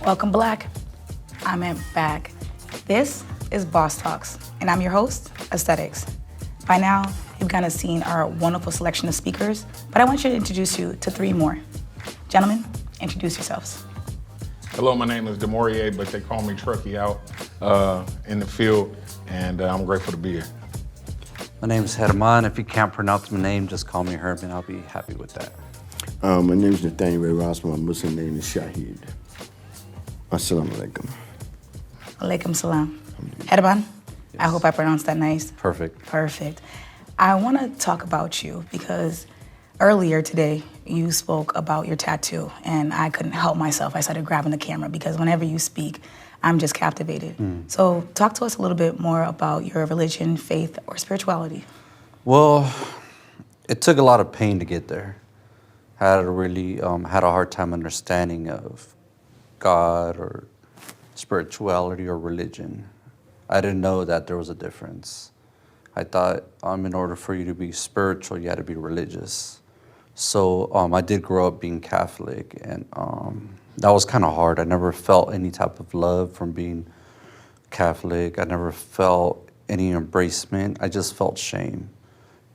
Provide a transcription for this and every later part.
Welcome, Black. I'm back. This is Boss Talks, and I'm your host, Aesthetics. By now, you've kind of seen our wonderful selection of speakers, but I want you to introduce you to three more. Gentlemen, introduce yourselves. Hello, my name is DeMaurier, but they call me Truckee out in the field, and I'm grateful to be here. My name is Jerman. If you can't pronounce my name, just call me Herman. I'll be happy with that. My name is Nathaniel Rouse. My Muslim name is Shahid. Assalamu alaikum. Alaikum salam. Jerman, I hope I pronounced that nice. Perfect. Perfect. I want to talk about you because earlier today, you spoke about your tattoo, and I couldn't help myself. I started grabbing the camera because whenever you speak, I'm just captivated. So talk to us a little bit more about your religion, faith, or spirituality. Well, it took a lot of pain to get there. I had a hard time understanding of God or spirituality or religion. I didn't know that there was a difference. I thought in order for you to be spiritual, you had to be religious. So I did grow up being Catholic, and that was kind of hard. I never felt any type of love from being Catholic. I never felt any embracement. I just felt shame.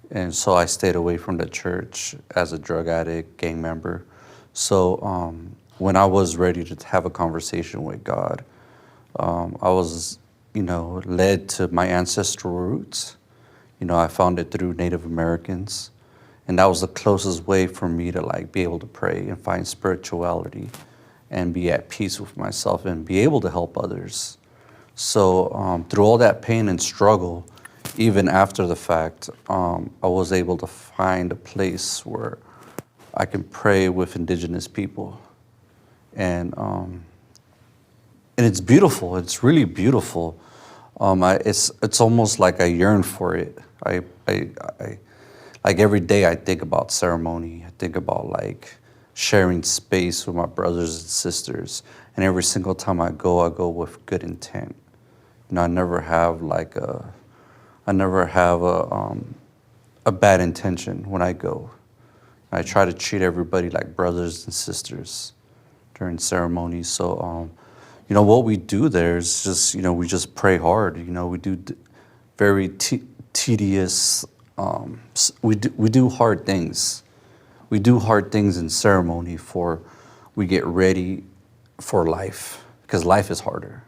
And so I stayed away from the church as a drug addict, gang member. So when I was ready to have a conversation with God, I was, led to my ancestral roots. I found it through Native Americans. And that was the closest way for me to be able to pray and find spirituality and be at peace with myself and be able to help others. So through all that pain and struggle, even after the fact, I was able to find a place where I can pray with indigenous people. And it's beautiful. It's really beautiful. It's almost like I yearn for it. I every day I think about ceremony. I think about sharing space with my brothers and sisters. And every single time I go with good intent. I never have a bad intention when I go. I try to treat everybody like brothers and sisters during ceremonies. So, what we do there is just, we just pray hard. We do very tedious. We do hard things. We do hard things in ceremony we get ready for life, because life is harder.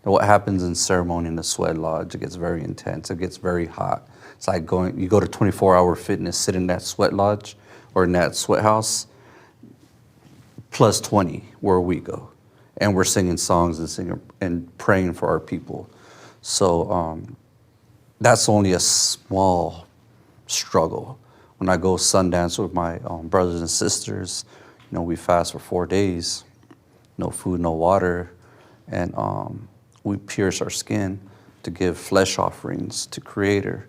And what happens in ceremony in the sweat lodge, it gets very intense. It gets very hot. It's like you go to 24-hour fitness, sit in that sweat lodge or in that sweat house, plus 20 where we go. And we're singing songs and praying for our people. So that's only a small struggle. When I go Sundance with my brothers and sisters, we fast for 4 days, no food, no water, and we pierce our skin to give flesh offerings to Creator.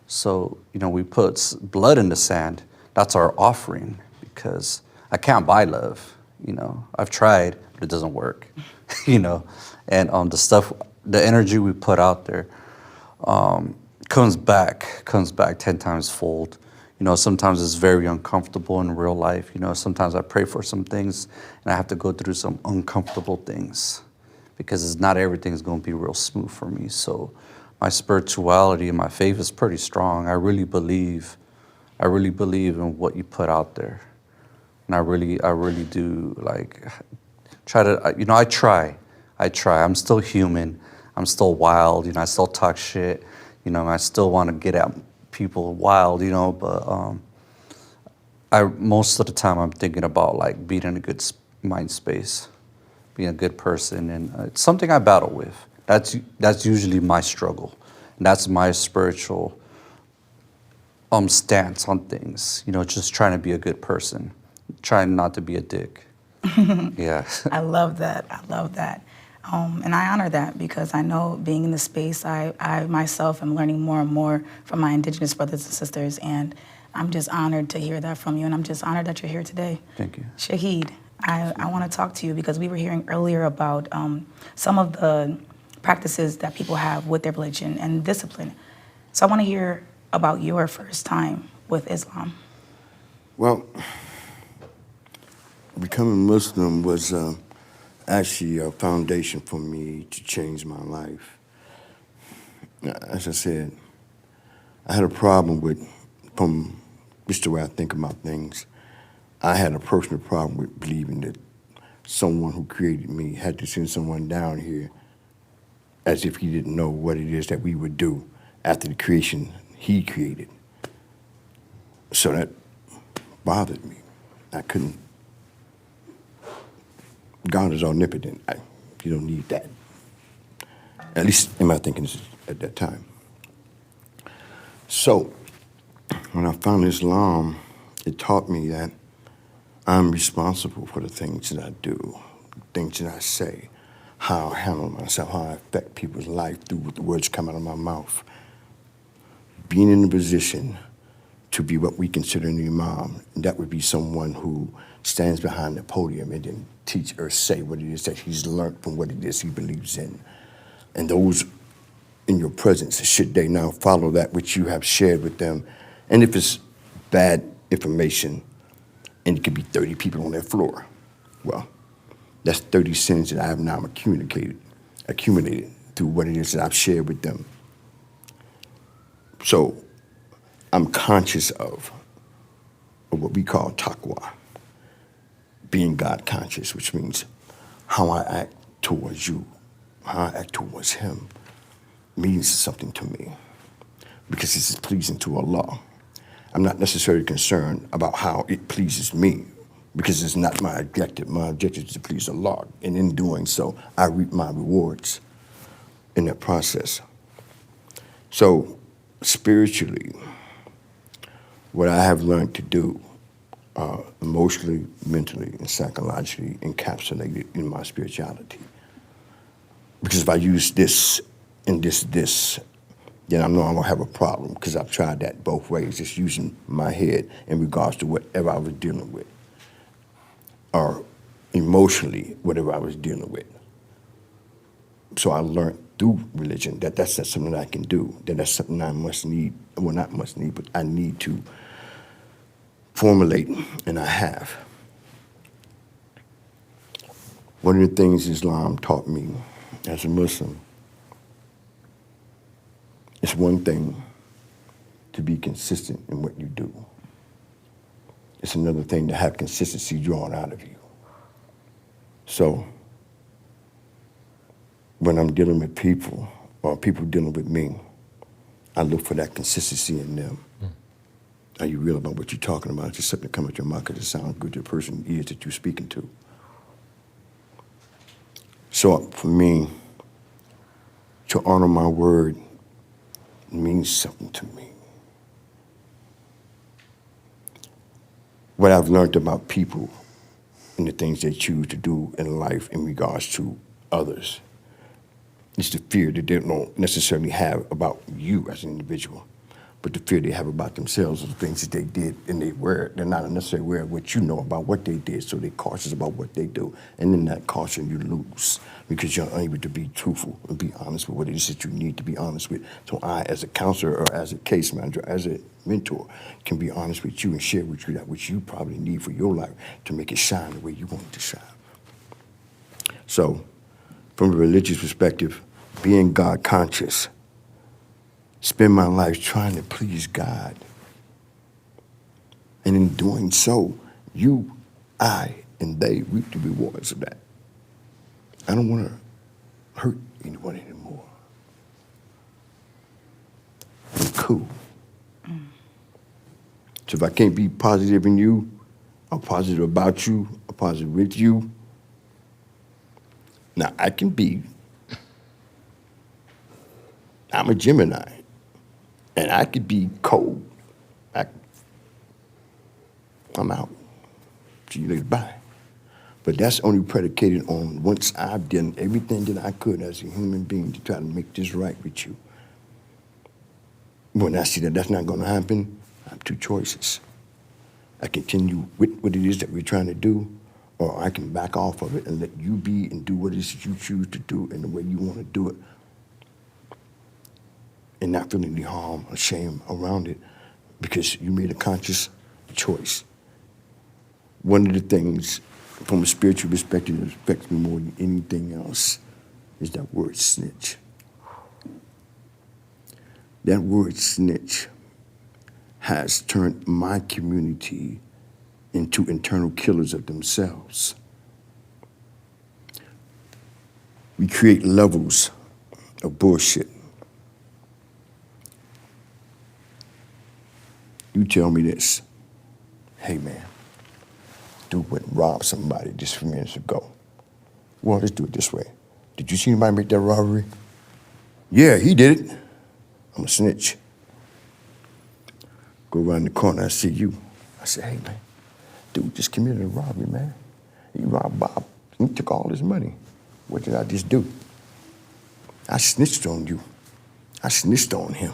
So, we put blood in the sand. That's our offering, because I can't buy love. I've tried, but it doesn't work. And the energy we put out there comes back 10 times fold. Sometimes it's very uncomfortable in real life. Sometimes I pray for some things and I have to go through some uncomfortable things, because not everything's going to be real smooth for me. So my spirituality and my faith is pretty strong. I really believe in what you put out there. And I really do try to, I try. I'm still human. I'm still wild. I still talk shit. I still want to get at people wild, but most of the time I'm thinking about being in a good mind space, being a good person. And it's something I battle with. That's usually my struggle. And that's my spiritual stance on things, just trying to be a good person, trying not to be a dick. Yeah. I love that. And I honor that, because I know being in the space, I myself am learning more and more from my indigenous brothers and sisters, and I'm just honored to hear that from you, and I'm just honored that you're here today. Thank you. Shahid, I want to talk to you because we were hearing earlier about some of the practices that people have with their religion and discipline. So I want to hear about your first time with Islam. Well, becoming Muslim was actually a foundation for me to change my life. As I said, I had a problem with, from just the way I think about things, I had a personal problem with believing that someone who created me had to send someone down here as if he didn't know what it is that we would do after the creation he created. So that bothered me. I couldn't. God is omnipotent. You don't need that. At least in my thinking at that time. So when I found Islam, it taught me that I'm responsible for the things that I do, things that I say, how I handle myself, how I affect people's life through the words come out of my mouth. Being in a position to be what we consider an imam, and that would be someone who stands behind the podium and then teach or say what it is that he's learned from what it is he believes in. And those in your presence, should they now follow that which you have shared with them, and if it's bad information, and it could be 30 people on that floor, well, that's 30 sins that I have now accumulated through what it is that I've shared with them. So I'm conscious of what we call taqwa, being God conscious, which means how I act towards you, how I act towards him means something to me because this is pleasing to Allah. I'm not necessarily concerned about how it pleases me because it's not my objective. My objective is to please Allah, and in doing so, I reap my rewards in that process. So spiritually, what I have learned to do, emotionally, mentally, and psychologically encapsulated in my spirituality. Because if I use this and this, then I know I'm gonna have a problem because I've tried that both ways, just using my head in regards to whatever I was dealing with, or emotionally, whatever I was dealing with. So I learned through religion that that's not something that I can do, that that's something I must need, well, not must need, but I need to formulate, and I have. One of the things Islam taught me as a Muslim, it's one thing to be consistent in what you do. It's another thing to have consistency drawn out of you. So when I'm dealing with people or people dealing with me, I look for that consistency in them. Are you real about what you're talking about? It's just something that comes out your mouth because it sounds good to the person ears that you're speaking to. So for me, to honor my word means something to me. What I've learned about people and the things they choose to do in life in regards to others is the fear that they don't necessarily have about you as an individual, but the fear they have about themselves or the things that they did and they're not necessarily aware of what you know about what they did, so they're cautious about what they do. And in that caution, you lose because you're unable to be truthful and be honest with what it is that you need to be honest with. So I, as a counselor or as a case manager, as a mentor, can be honest with you and share with you that which you probably need for your life to make it shine the way you want it to shine. So from a religious perspective, being God conscious, spend my life trying to please God. And in doing so, you, I, and they reap the rewards of that. I don't want to hurt anyone anymore. I'm cool. So if I can't be positive in you, or positive about you, or positive with you, now I can be, I'm a Gemini. And I could be cold. I'm out. See you later, bye. But that's only predicated on once I've done everything that I could as a human being to try to make this right with you. When I see that that's not going to happen, I have two choices. I continue with what it is that we're trying to do, or I can back off of it and let you be and do what it is that you choose to do in the way you want to do it, and not feeling any harm or shame around it because you made a conscious choice. One of the things from a spiritual perspective, that affects me more than anything else is that word snitch. That word snitch has turned my community into internal killers of themselves. We create levels of bullshit. You tell me this, hey man, dude went and robbed somebody just a few minutes ago. Well, let's do it this way. Did you see anybody make that robbery? Yeah, he did it. I'm a snitch. Go around the corner, I see you. I say, hey man, dude just committed a robbery, man. He robbed Bob. He took all his money. What did I just do? I snitched on you. I snitched on him.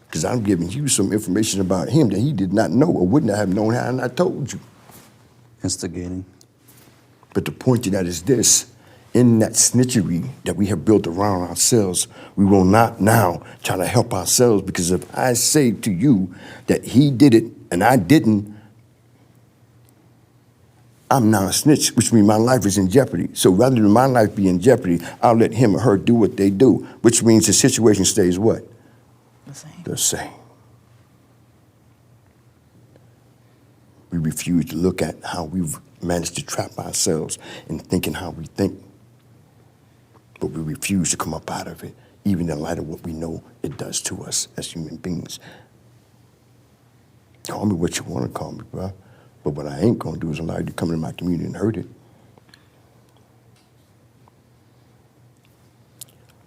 Because I'm giving you some information about him that he did not know or wouldn't have known had I not told you. Instigating. But the point of that is this. In that snitchery that we have built around ourselves, we will not now try to help ourselves, because if I say to you that he did it and I didn't, I'm now a snitch, which means my life is in jeopardy. So rather than my life be in jeopardy, I'll let him or her do what they do, which means the situation stays what? The same. The same. We refuse to look at how we've managed to trap ourselves in thinking how we think. But we refuse to come up out of it, even in light of what we know it does to us as human beings. Call me what you want to call me, bro. But what I ain't gonna do is allow you to come into my community and hurt it.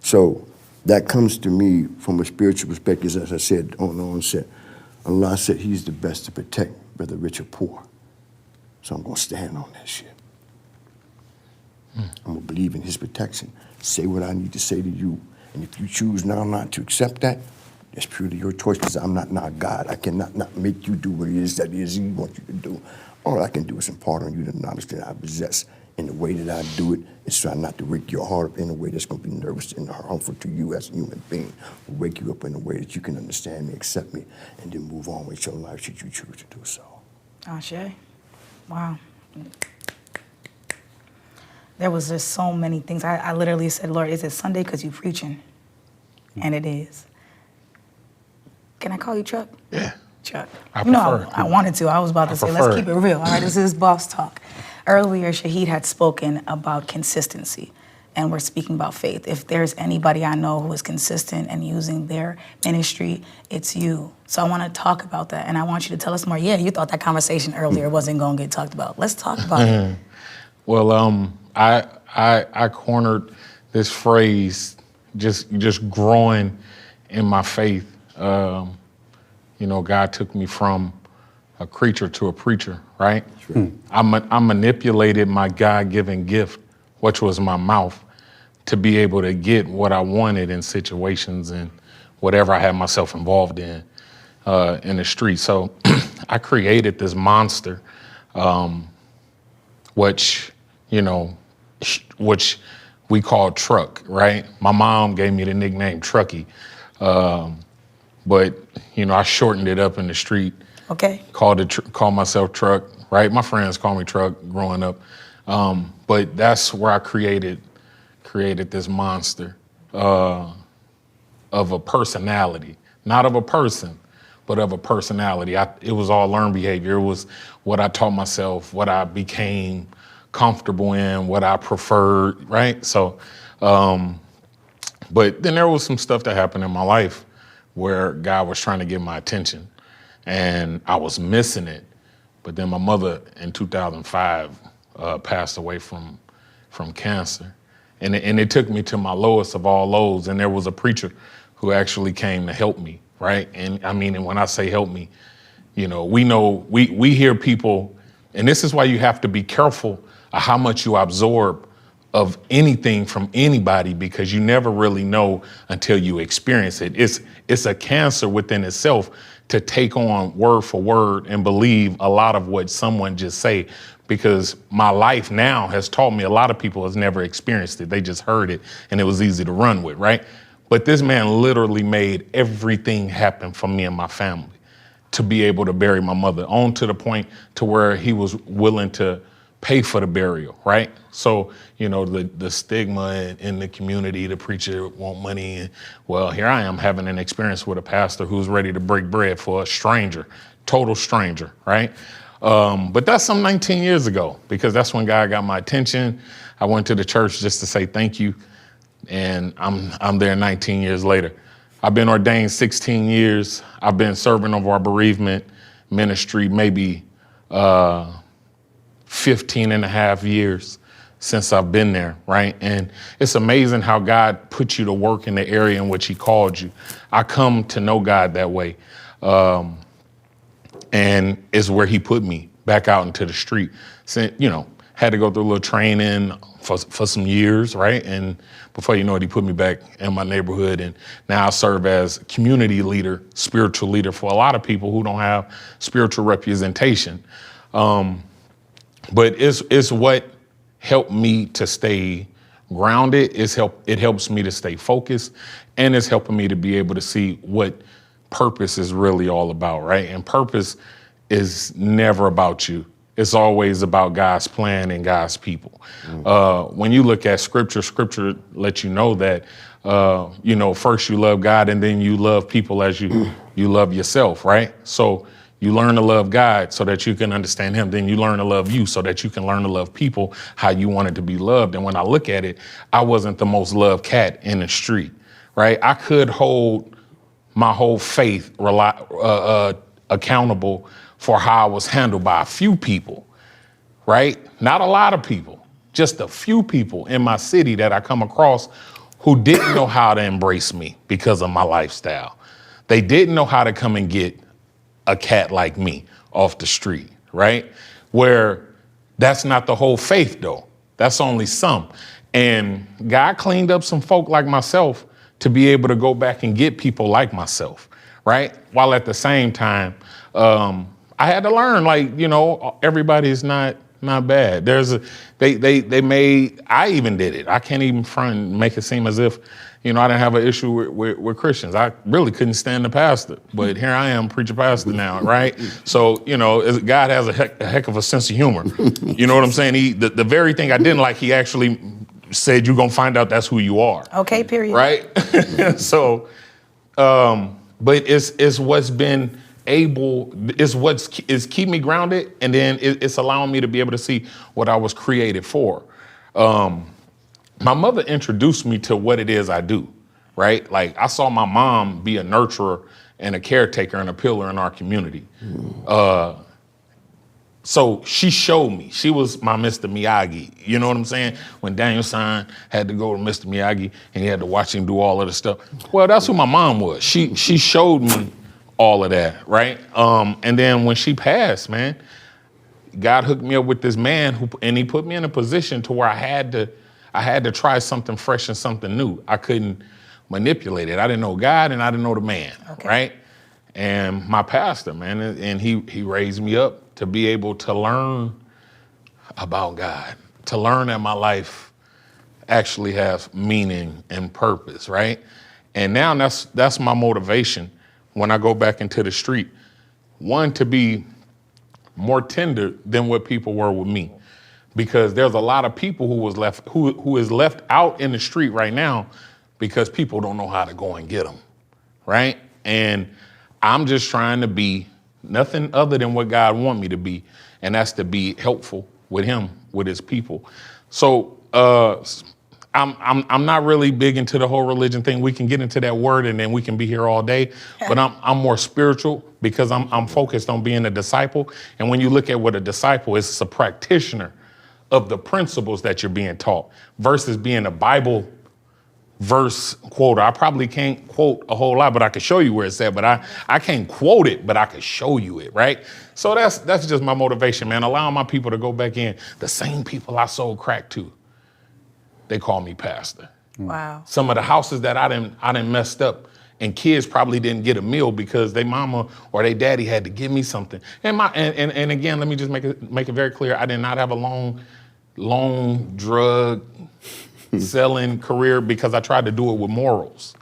So that comes to me from a spiritual perspective, as I said on the onset. Allah said he's the best to protect, whether rich or poor. So I'm gonna stand on that shit. I'm gonna believe in his protection. Say what I need to say to you. And if you choose now not to accept that, that's purely your choice, because I'm not now God. I cannot not make you do what it is that he wants you to do. All I can do is impart on you the knowledge that I possess. And the way that I do it is try not to wake your heart up in a way that's going to be nervous and harmful to you as a human being. Wake you up in a way that you can understand me, accept me, and then move on with your life should you choose to do so. Ashe. Wow. There was just so many things. I literally said, Lord, is it Sunday because you preaching? And it is. Can I call you Chuck? Yeah. Chuck. I You know, prefer. I wanted to. I was about to say, let's prefer keep it. it real. All right, this is boss talk. Earlier, Shahid had spoken about consistency, and we're speaking about faith. If there's anybody I know who is consistent and using their ministry, it's you. So I want to talk about that, and I want you to tell us more. Yeah, you thought that conversation earlier wasn't going to get talked about. Let's talk about it. Well, I cornered this phrase, just growing in my faith. You know, God took me from a creature to a preacher, right? Sure. I manipulated my God-given gift, which was my mouth, to be able to get what I wanted in situations and whatever I had myself involved in the street. So I created this monster, which we call Truck, right? My mom gave me the nickname Trucky, but I shortened it up in the street. Okay. Called myself Truck, right? My friends call me Truck growing up, but that's where I created this monster of a personality, not of a person, but of a personality. It was all learned behavior. It was what I taught myself, what I became comfortable in, what I preferred, right? So, but then there was some stuff that happened in my life where God was trying to get my attention and I was missing it. But then my mother in 2005 passed away from cancer. And it took me to my lowest of all lows. And there was a preacher who actually came to help me, right? And I mean, and when I say help me, we hear people, and this is why you have to be careful of how much you absorb of anything from anybody, because you never really know until you experience it. It's a cancer within itself to take on word for word and believe a lot of what someone just say, because my life now has taught me a lot of people has never experienced it. They just heard it and it was easy to run with, right? But this man literally made everything happen for me and my family to be able to bury my mother, on to the point to where he was willing to pay for the burial, right? So, you know, the stigma in the community, the preacher want money. And, well, here I am having an experience with a pastor who's ready to break bread for a stranger, total stranger, right? But that's some 19 years ago, because that's when God got my attention. I went to the church just to say thank you. And I'm there 19 years later. I've been ordained 16 years. I've been serving of our bereavement ministry maybe 15 and a half years since I've been there, right? And it's amazing how God put you to work in the area in which he called you. I come to know God that way. And it's where he put me back out into the street. So, you know, had to go through a little training for some years, right? And before you know it, he put me back in my neighborhood. And now I serve as community leader, spiritual leader for a lot of people who don't have spiritual representation. But it's what helped me to stay grounded. It helps me to stay focused, and it's helping me to be able to see what purpose is really all about, right? And purpose is never about you. It's always about God's plan and God's people. When you look at scripture lets you know that, you know, first you love God and then you love people as you love yourself, right? So you learn to love God so that you can understand him. Then you learn to love you so that you can learn to love people how you wanted to be loved. And when I look at it, I wasn't the most loved cat in the street, right? I could hold my whole faith accountable for how I was handled by a few people, right? Not a lot of people, just a few people in my city that I come across who didn't know how to embrace me because of my lifestyle. They didn't know how to come and get a cat like me off the street, right? Where that's not the whole faith though. That's only some. And God cleaned up some folk like myself to be able to go back and get people like myself, right? While at the same time, I had to learn, like, you know, everybody's not bad. I even did it. I can't even make it seem as if, you know, I didn't have an issue with Christians. I really couldn't stand the pastor, but here I am, preacher pastor now, right? So, you know, God has a heck of a sense of humor. You know what I'm saying? The very thing I didn't like, he actually said, you're gonna find out that's who you are. Okay, period. Right? So, but it's what's been is keep me grounded, and then it's allowing me to be able to see what I was created for. My mother introduced me to what it is I do, right? Like I saw my mom be a nurturer and a caretaker and a pillar in our community. So she showed me. She was my Mr. Miyagi. You know what I'm saying? When Daniel San had to go to Mr. Miyagi and he had to watch him do all of the stuff. Well, that's who my mom was. She showed me all of that, right? And then when she passed, man, God hooked me up with this man and he put me in a position to where I had to try something fresh and something new. I couldn't manipulate it. I didn't know God and I didn't know the man, right? And my pastor, man, and he raised me up to be able to learn about God, to learn that my life actually has meaning and purpose, right? And now that's my motivation when I go back into the street. One, to be more tender than what people were with me, because there's a lot of people who is left out in the street right now because people don't know how to go and get them, right? And I'm just trying to be nothing other than what God wants me to be, and that's to be helpful with him, with his people. So I'm not really big into the whole religion thing. We can get into that word and then we can be here all day, but I'm more spiritual because I'm focused on being a disciple. And when you look at what a disciple is, it's a practitioner of the principles that you're being taught versus being a Bible verse quoter. I probably can't quote a whole lot, but I can show you where it's at, but I can't quote it, but I can show you it, right? So that's just my motivation, man. Allowing my people to go back in. The same people I sold crack to, they call me pastor. Wow. Some of the houses that I done messed up, and kids probably didn't get a meal because their mama or their daddy had to give me something. And again, let me just make it very clear. I did not have a long drug selling career because I tried to do it with morals.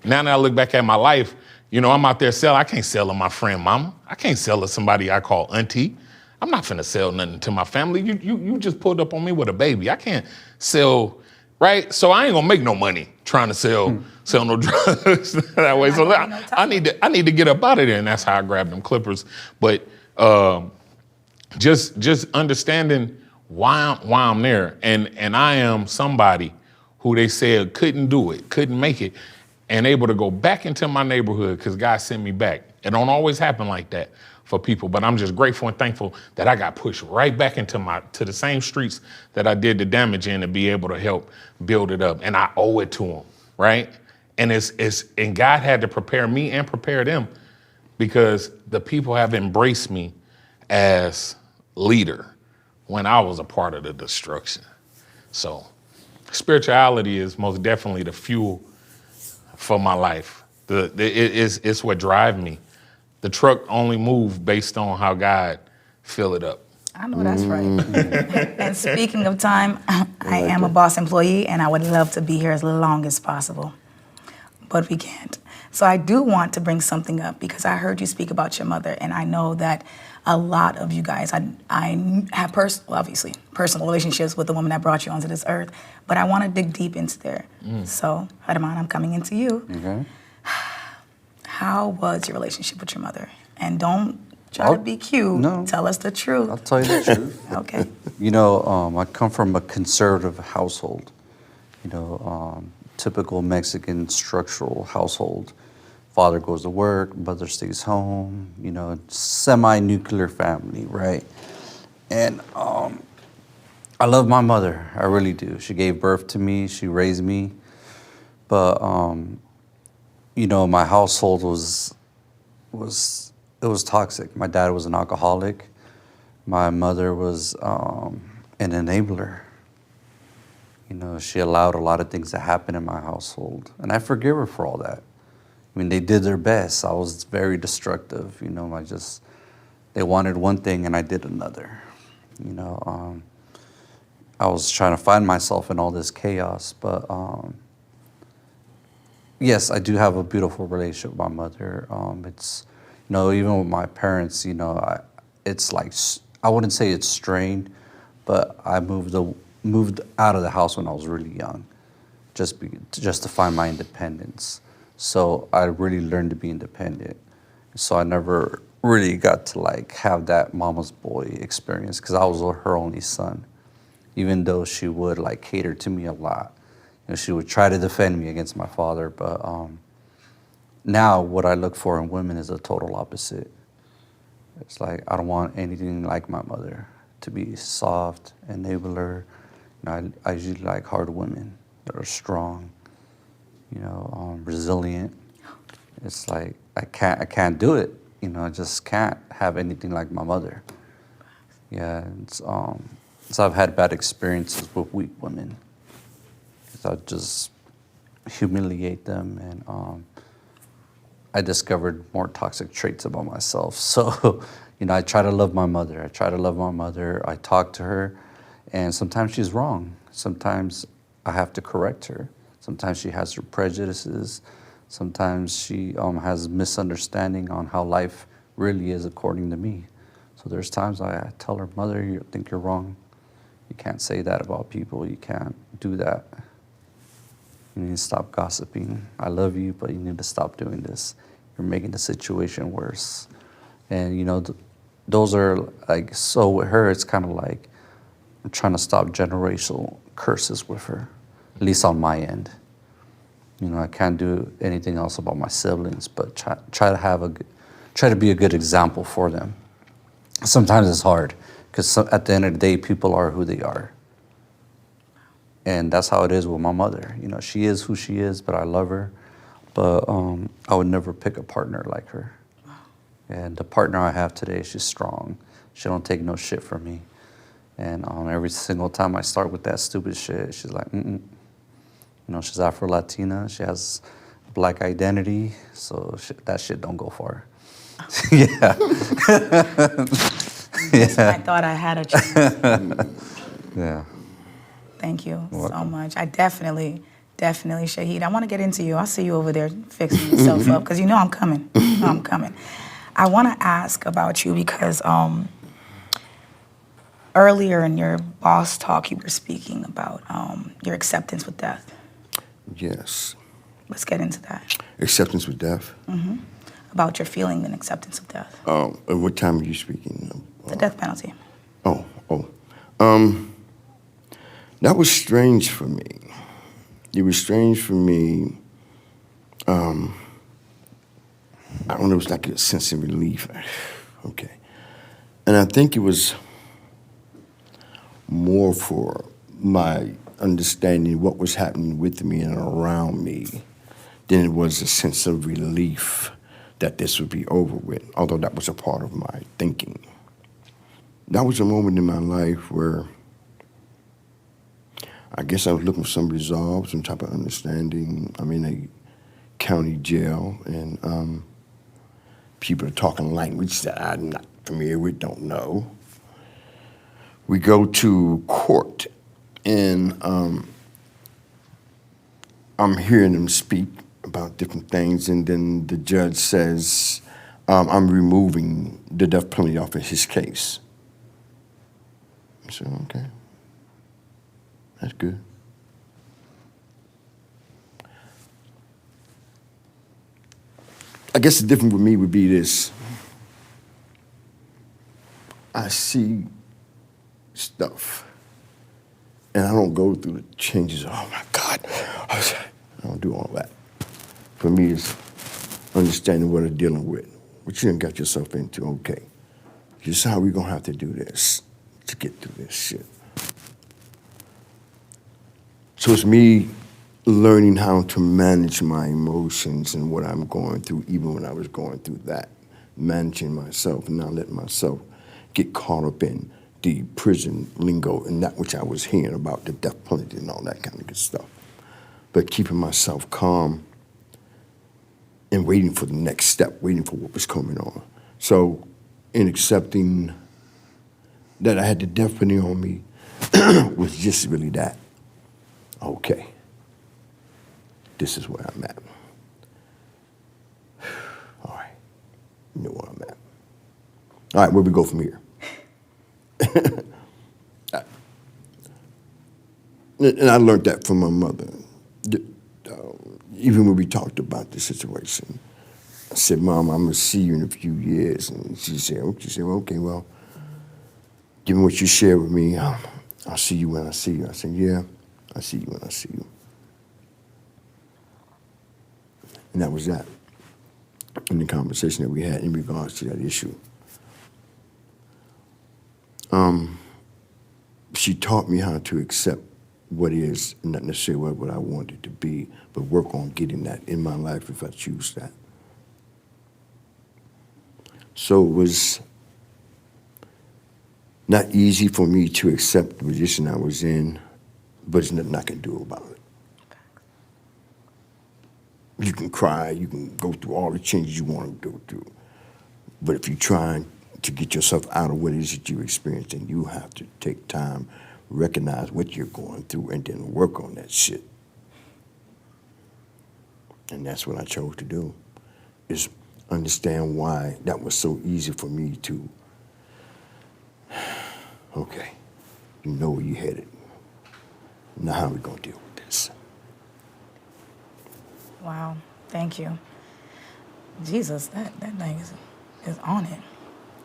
Now that I look back at my life, you know, I'm out there selling. I can't sell to my friend mama. I can't sell to somebody I call auntie. I'm not finna sell nothing to my family. You just pulled up on me with a baby. I can't sell, right? So I ain't gonna make no money trying to sell no drugs that way. So I need to get up out of there, and that's how I grabbed them clippers. But just understanding why I'm there, and I am somebody who they said couldn't do it, couldn't make it, and able to go back into my neighborhood because God sent me back. It don't always happen like that for people, but I'm just grateful and thankful that I got pushed right back into the same streets that I did the damage in to be able to help build it up, and I owe it to them, right? And and God had to prepare me and prepare them because the people have embraced me as leader when I was a part of the destruction. So spirituality is most definitely the fuel for my life. It's what drives me. The truck only moves based on how God fill it up. I know that's right. And speaking of time, I am a boss employee, and I would love to be here as long as possible, but we can't. So I do want to bring something up because I heard you speak about your mother, and I know that a lot of you guys, I have obviously personal relationships with the woman that brought you onto this earth, but I want to dig deep into there. So, Herman, I'm coming into you. Okay. How was your relationship with your mother? And don't try to be cute. No. Tell us the truth. I'll tell you the truth. Okay. You know, I come from a conservative household. You know, typical Mexican structural household. Father goes to work, mother stays home, you know, semi-nuclear family, right? And I love my mother, I really do. She gave birth to me, she raised me. But, you know, my household was toxic. My dad was an alcoholic. My mother was an enabler. You know, she allowed a lot of things to happen in my household. And I forgive her for all that. I mean, they did their best. I was very destructive, you know, they wanted one thing and I did another. You know, I was trying to find myself in all this chaos, but yes, I do have a beautiful relationship with my mother. It's, you know, even with my parents, you know, it's like, I wouldn't say it's strained, but I moved out of the house when I was really young, just to find my independence. So I really learned to be independent. So I never really got to like have that mama's boy experience because I was her only son, even though she would like cater to me a lot. You know, she would try to defend me against my father, but now what I look for in women is a total opposite. It's like, I don't want anything like my mother, to be soft, enabler. You know, I usually like hard women that are strong, you know, resilient. It's like, I can't do it. You know, I just can't have anything like my mother. Yeah, so I've had bad experiences with weak women. I just humiliate them, and I discovered more toxic traits about myself. So, you know, I try to love my mother. I talk to her, and sometimes she's wrong. Sometimes I have to correct her. Sometimes she has her prejudices. Sometimes she has misunderstanding on how life really is according to me. So there's times I tell her, Mother, you think you're wrong. You can't say that about people. You can't do that. You need to stop gossiping. I love you, but you need to stop doing this. You're making the situation worse. And, you know, those are like, so with her, it's kind of like I'm trying to stop generational curses with her, at least on my end. You know, I can't do anything else about my siblings, but try to be a good example for them. Sometimes it's hard because at the end of the day, people are who they are. And that's how it is with my mother. You know, she is who she is, but I love her. But I would never pick a partner like her. And the partner I have today, she's strong. She don't take no shit from me. And every single time I start with that stupid shit, she's like, mm-mm. You know, she's Afro-Latina. She has black identity, so that shit don't go far. Yeah. Yeah. I thought I had a chance. Yeah. Thank you so much. I definitely, Shahid, I want to get into you. I see you over there fixing yourself up because you know I'm coming. I want to ask about you because Earlier in your boss talk, you were speaking about your acceptance with death. Yes. Let's get into that. Acceptance with death. About your feeling and acceptance of death. And what time are you speaking? The death penalty. Oh. That was strange for me. It was strange for me. I don't know, it was like a sense of relief. Okay. And I think it was more for my understanding what was happening with me and around me than it was a sense of relief that this would be over with, although that was a part of my thinking. That was a moment in my life where I guess I was looking for some resolve, some type of understanding. I'm in a county jail, and people are talking language that I'm not familiar with, don't know. We go to court, and I'm hearing them speak about different things, and then the judge says, I'm removing the death penalty off of his case. I said, okay, that's good. I guess the difference with me would be this. I see stuff, and I don't go through the changes. Oh my God, I don't do all that. For me, it's understanding what I'm dealing with, what you done got yourself into. Okay, this is how we gonna have to do this to get through this shit. So it's me learning how to manage my emotions and what I'm going through, even when I was going through that, managing myself and not letting myself get caught up in the prison lingo and that which I was hearing about the death penalty and all that kind of good stuff. But keeping myself calm and waiting for the next step, waiting for what was coming on. So in accepting that I had the death penalty on me was just really that. Okay, this is where I'm at. All right, you know where I'm at. All right, where we go from here? And I learned that from my mother. Even when we talked about the situation, I said, Mom, I'm gonna see you in a few years. And she said, well, okay, well, given what you shared with me, I'll see you when I see you. I said, yeah, I'll see you when I see you. And that was that in the conversation that we had in regards to that issue. She taught me how to accept what is, not necessarily what I want it to be, but work on getting that in my life if I choose that. So it was not easy for me to accept the position I was in, but there's nothing I can do about it. You can cry, you can go through all the changes you want to go through, but if you're trying to get yourself out of what it is that you're experiencing, you have to take time, recognize what you're going through, and then work on that shit. And that's what I chose to do, is understand why that was so easy for me to, okay, you know where you're headed. Now how are we gonna deal with this? Wow, thank you. Jesus, that thing is on it.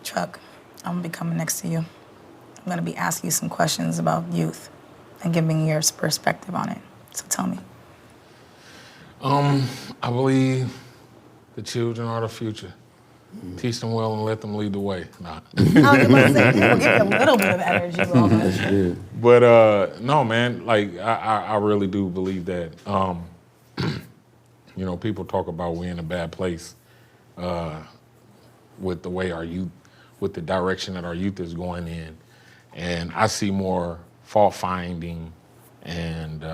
Chuck, I'm gonna be coming next to you. I'm gonna be asking you some questions about youth and giving your perspective on it. So tell me. I believe the children are the future. Teach them well and let them lead the way. Nah. I was gonna say, we'll give you a little bit of energy. That's good. But no, man, like I really do believe that. You know, people talk about we're in a bad place with the way our youth, with the direction that our youth is going in. And I see more fault finding and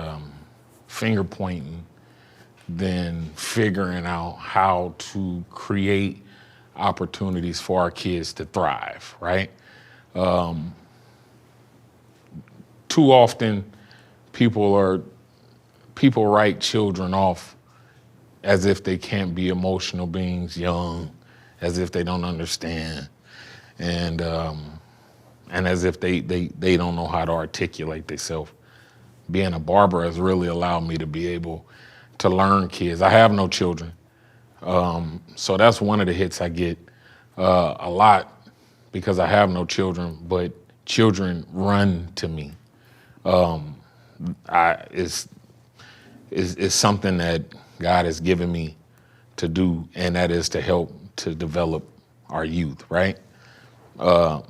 finger pointing than figuring out how to create opportunities for our kids to thrive, right? Too often people write children off as if they can't be emotional beings young, as if they don't understand. And and as if they don't know how to articulate themselves. Being a barber has really allowed me to be able to learn kids. I have no children, so that's one of the hits I get a lot because I have no children, but children run to me. It's something that God has given me to do, and that is to help to develop our youth, right? I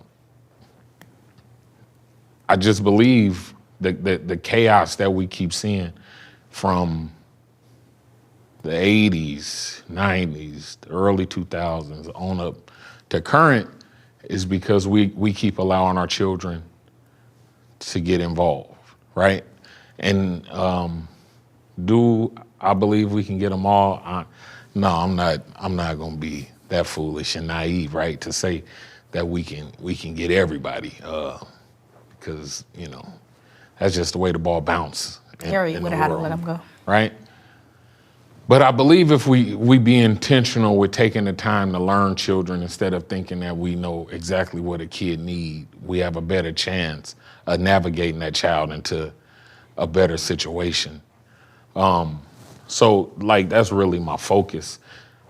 just believe the chaos that we keep seeing from the 80s, 90s, the early 2000s on up to current is because we keep allowing our children to get involved, right? And do I believe we can get them all? No, I'm not going to be that foolish and naive, right, to say that we can get everybody, because that's just the way the ball bounces. Harry would have had to let him go. Right? But I believe if we be intentional with taking the time to learn children instead of thinking that we know exactly what a kid needs, we have a better chance of navigating that child into a better situation. So like that's really my focus.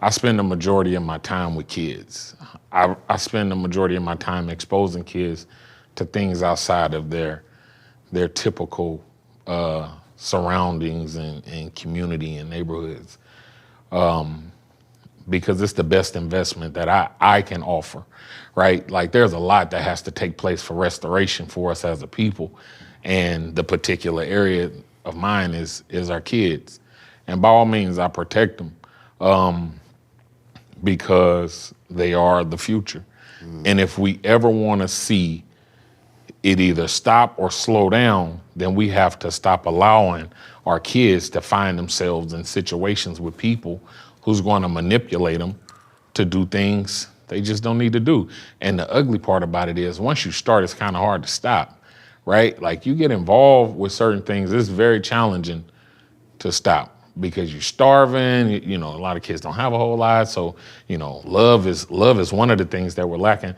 I spend the majority of my time with kids. I spend the majority of my time exposing kids to things outside of their typical surroundings and community and neighborhoods, because it's the best investment that I can offer, right? Like there's a lot that has to take place for restoration for us as a people, and the particular area of mine is our kids, and by all means I protect them because they are the future, and if we ever want to see it either stop or slow down, then we have to stop allowing our kids to find themselves in situations with people who's going to manipulate them to do things they just don't need to do. And the ugly part about it is once you start, it's kind of hard to stop, right? Like you get involved with certain things, it's very challenging to stop because you're starving. A lot of kids don't have a whole lot. So, love is one of the things that we're lacking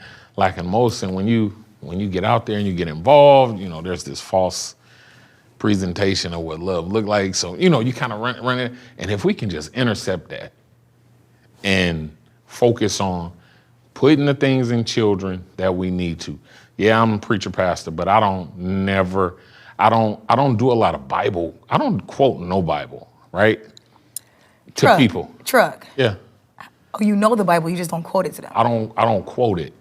most. And when you get out there and you get involved, there's this false presentation of what love looked like. So, you kind of run it. And if we can just intercept that and focus on putting the things in children that we need to. Yeah, I'm a preacher pastor, but I don't do a lot of Bible. I don't quote no Bible, right? To people. Truck. Yeah. Oh, you know the Bible, you just don't quote it to them. I don't quote it.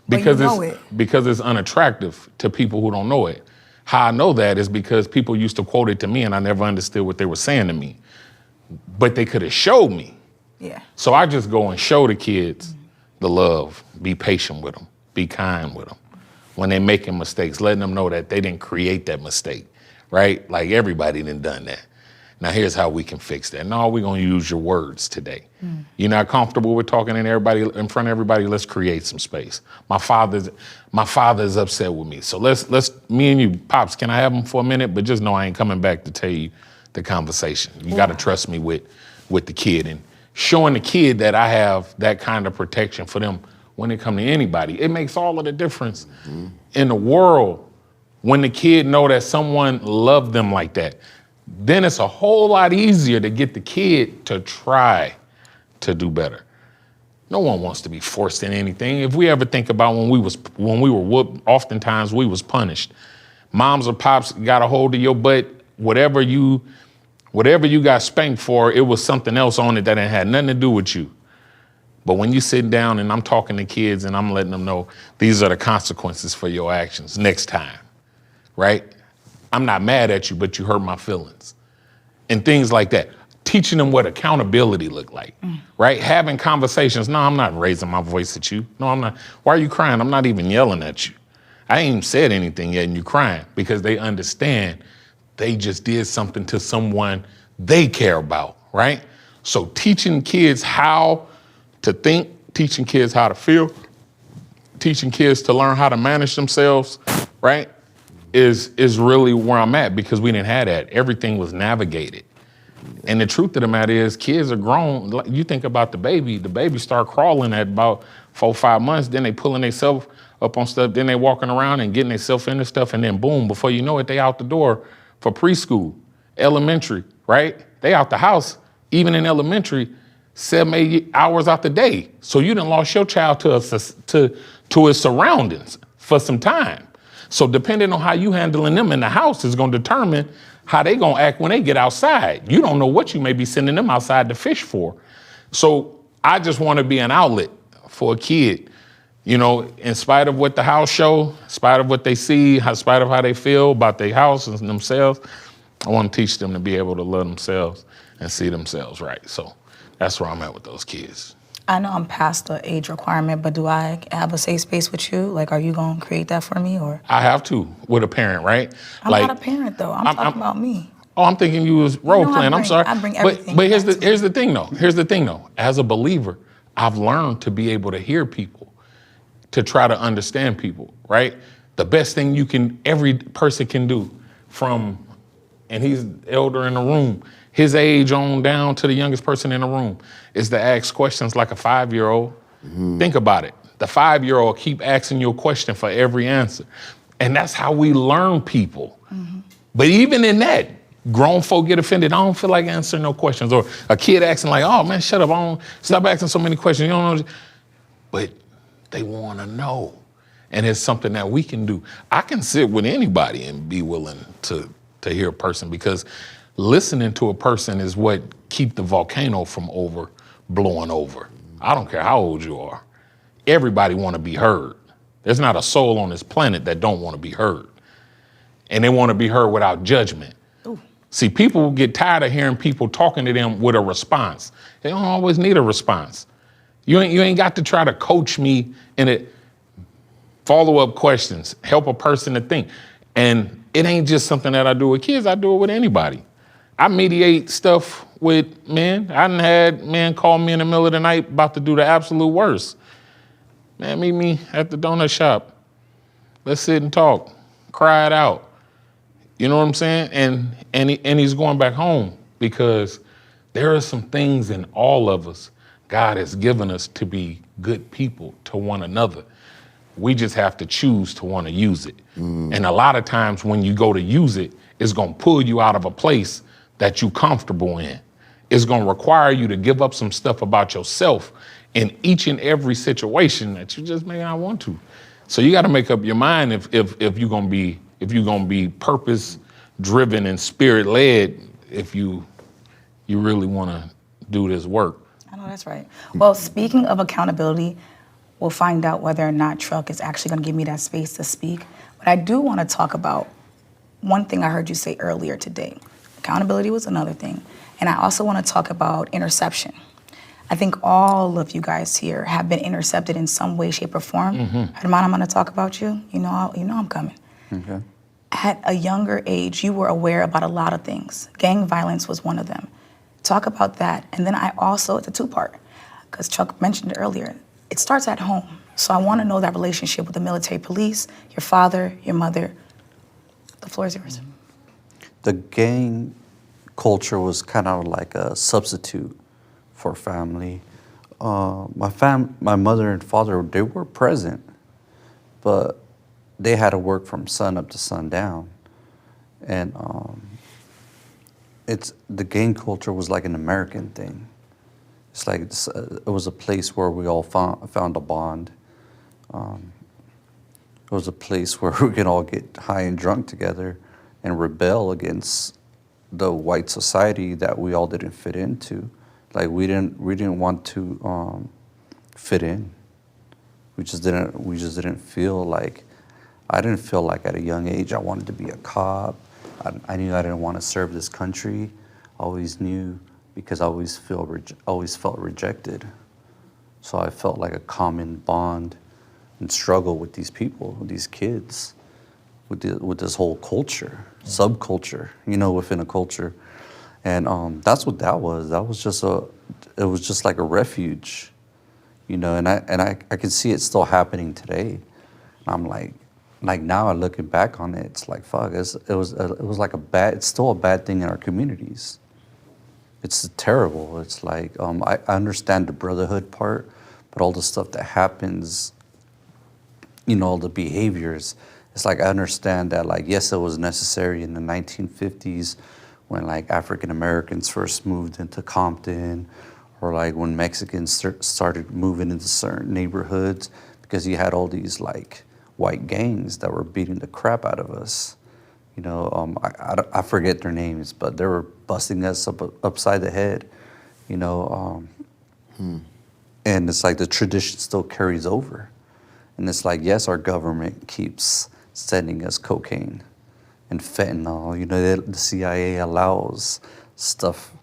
Because it's unattractive to people who don't know it. How I know that is because people used to quote it to me and I never understood what they were saying to me. But they could have showed me. Yeah. So I just go and show the kids the love, be patient with them, be kind with them. When they're making mistakes, letting them know that they didn't create that mistake, right? Like everybody done that. Now here's how we can fix that. No, we're gonna use your words today. You're not comfortable with talking in front of everybody, let's create some space. My father's upset with me. So let's me and you, Pops, can I have him for a minute? But just know I ain't coming back to tell you the conversation. You gotta trust me with the kid, and showing the kid that I have that kind of protection for them when it comes to anybody. It makes all of the difference in the world when the kid know that someone loved them like that. Then it's a whole lot easier to get the kid to try to do better. No one wants to be forced in anything. If we ever think about when we were whooped, oftentimes we was punished. Moms or pops got a hold of your butt, whatever you got spanked for, it was something else on it that it had nothing to do with you. But when you sit down and I'm talking to kids and I'm letting them know these are the consequences for your actions next time, right? I'm not mad at you, but you hurt my feelings. And things like that. Teaching them what accountability look like, right? Having conversations. No, I'm not raising my voice at you. No, I'm not. Why are you crying? I'm not even yelling at you. I ain't even said anything yet and you're crying, because they understand they just did something to someone they care about, right? So teaching kids how to think, teaching kids how to feel, teaching kids to learn how to manage themselves, right, is really where I'm at, because we didn't have that. Everything was navigated. And the truth of the matter is kids are grown. Like, you think about the baby start crawling at about 4 or 5 months, then they pulling themselves up on stuff. Then they walking around and getting themselves into stuff, and then boom, before you know it, they out the door for preschool, elementary, right? They out the house, even in elementary, 7, 8 hours out the day. So you done lost your child to his surroundings for some time. So depending on how you handling them in the house is gonna determine how they gonna act when they get outside. You don't know what you may be sending them outside to fish for. So I just wanna be an outlet for a kid, you know, in spite of what the house show, in spite of what they see, in spite of how they feel about their house and themselves, I wanna teach them to be able to love themselves and see themselves right. So that's where I'm at with those kids. I know I'm past the age requirement, but do I have a safe space with you? Like, are you going to create that for me, or? I have to with a parent, right? I'm not a parent, though. I'm talking about me. Oh, I'm thinking you was role playing. I'm sorry. I bring everything. But here's the thing, though. Here's the thing, though. As a believer, I've learned to be able to hear people, to try to understand people, right? The best thing every person can do, and he's elder in the room, his age on down to the youngest person in the room, is to ask questions like a 5-year-old. Think about it. The 5-year-old keep asking you a question for every answer. And that's how we learn people. But even in that, grown folk get offended. I don't feel like answering no questions. Or a kid asking like, oh man, shut up. Stop asking so many questions. You don't know. But they want to know. And it's something that we can do. I can sit with anybody and be willing to hear a person, because listening to a person is what keep the volcano from blowing over. I don't care how old you are. Everybody want to be heard. There's not a soul on this planet that don't want to be heard. And they want to be heard without judgment. Ooh. See, people get tired of hearing people talking to them with a response. They don't always need a response. You ain't got to try to coach me in it. Follow-up questions, help a person to think. And it ain't just something that I do with kids, I do it with anybody. I mediate stuff with men. I done had men call me in the middle of the night about to do the absolute worst. Man, meet me at the donut shop. Let's sit and talk, cry it out. You know what I'm saying? And he's going back home, because there are some things in all of us God has given us to be good people to one another. We just have to choose to want to use it. And a lot of times when you go to use it, it's going to pull you out of a place that you're comfortable in. It's going to require you to give up some stuff about yourself in each and every situation that you just may not want to. So you got to make up your mind if you're going to be purpose driven and spirit led, if you really want to do this work. I know that's right. Well, speaking of accountability, we'll find out whether or not Truck is actually going to give me that space to speak. But I do want to talk about one thing I heard you say earlier today. Accountability was another thing. And I also want to talk about interception. I think all of you guys here have been intercepted in some way, shape, or form. Herman, I'm going to talk about you. You know I'm coming. Okay. At a younger age, you were aware about a lot of things. Gang violence was one of them. Talk about that. And then it's a two-part, because Chuck mentioned it earlier. It starts at home. So I want to know that relationship with the military police, your father, your mother. The floor is yours. The gang culture was kind of like a substitute for family. My mother and father, they were present, but they had to work from sun up to sundown. And the gang culture was like an American thing. It's like it was a place where we all found a bond. It was a place where we could all get high and drunk together and rebel against the white society that we all didn't fit into. Like we didn't want to fit in. We just didn't feel like. I didn't feel like at a young age I wanted to be a cop. I knew I didn't want to serve this country. I always knew, because I always felt rejected. So I felt like a common bond and struggle with these people, with these kids, with this whole culture, subculture, within a culture. And that's what that was. That was it was just like a refuge, and I can see it still happening today. I'm like now looking back on it, it's like, fuck, it was like it's still a bad thing in our communities. It's terrible. It's like, I understand the brotherhood part, but all the stuff that happens the behaviors. It's like I understand that, like, yes, it was necessary in the 1950s when like African Americans first moved into Compton, or like when Mexicans started moving into certain neighborhoods, because you had all these like white gangs that were beating the crap out of us. I forget their names, but they were busting us upside the head. And it's like the tradition still carries over. And it's like, yes, our government keeps sending us cocaine and fentanyl. The CIA allows stuff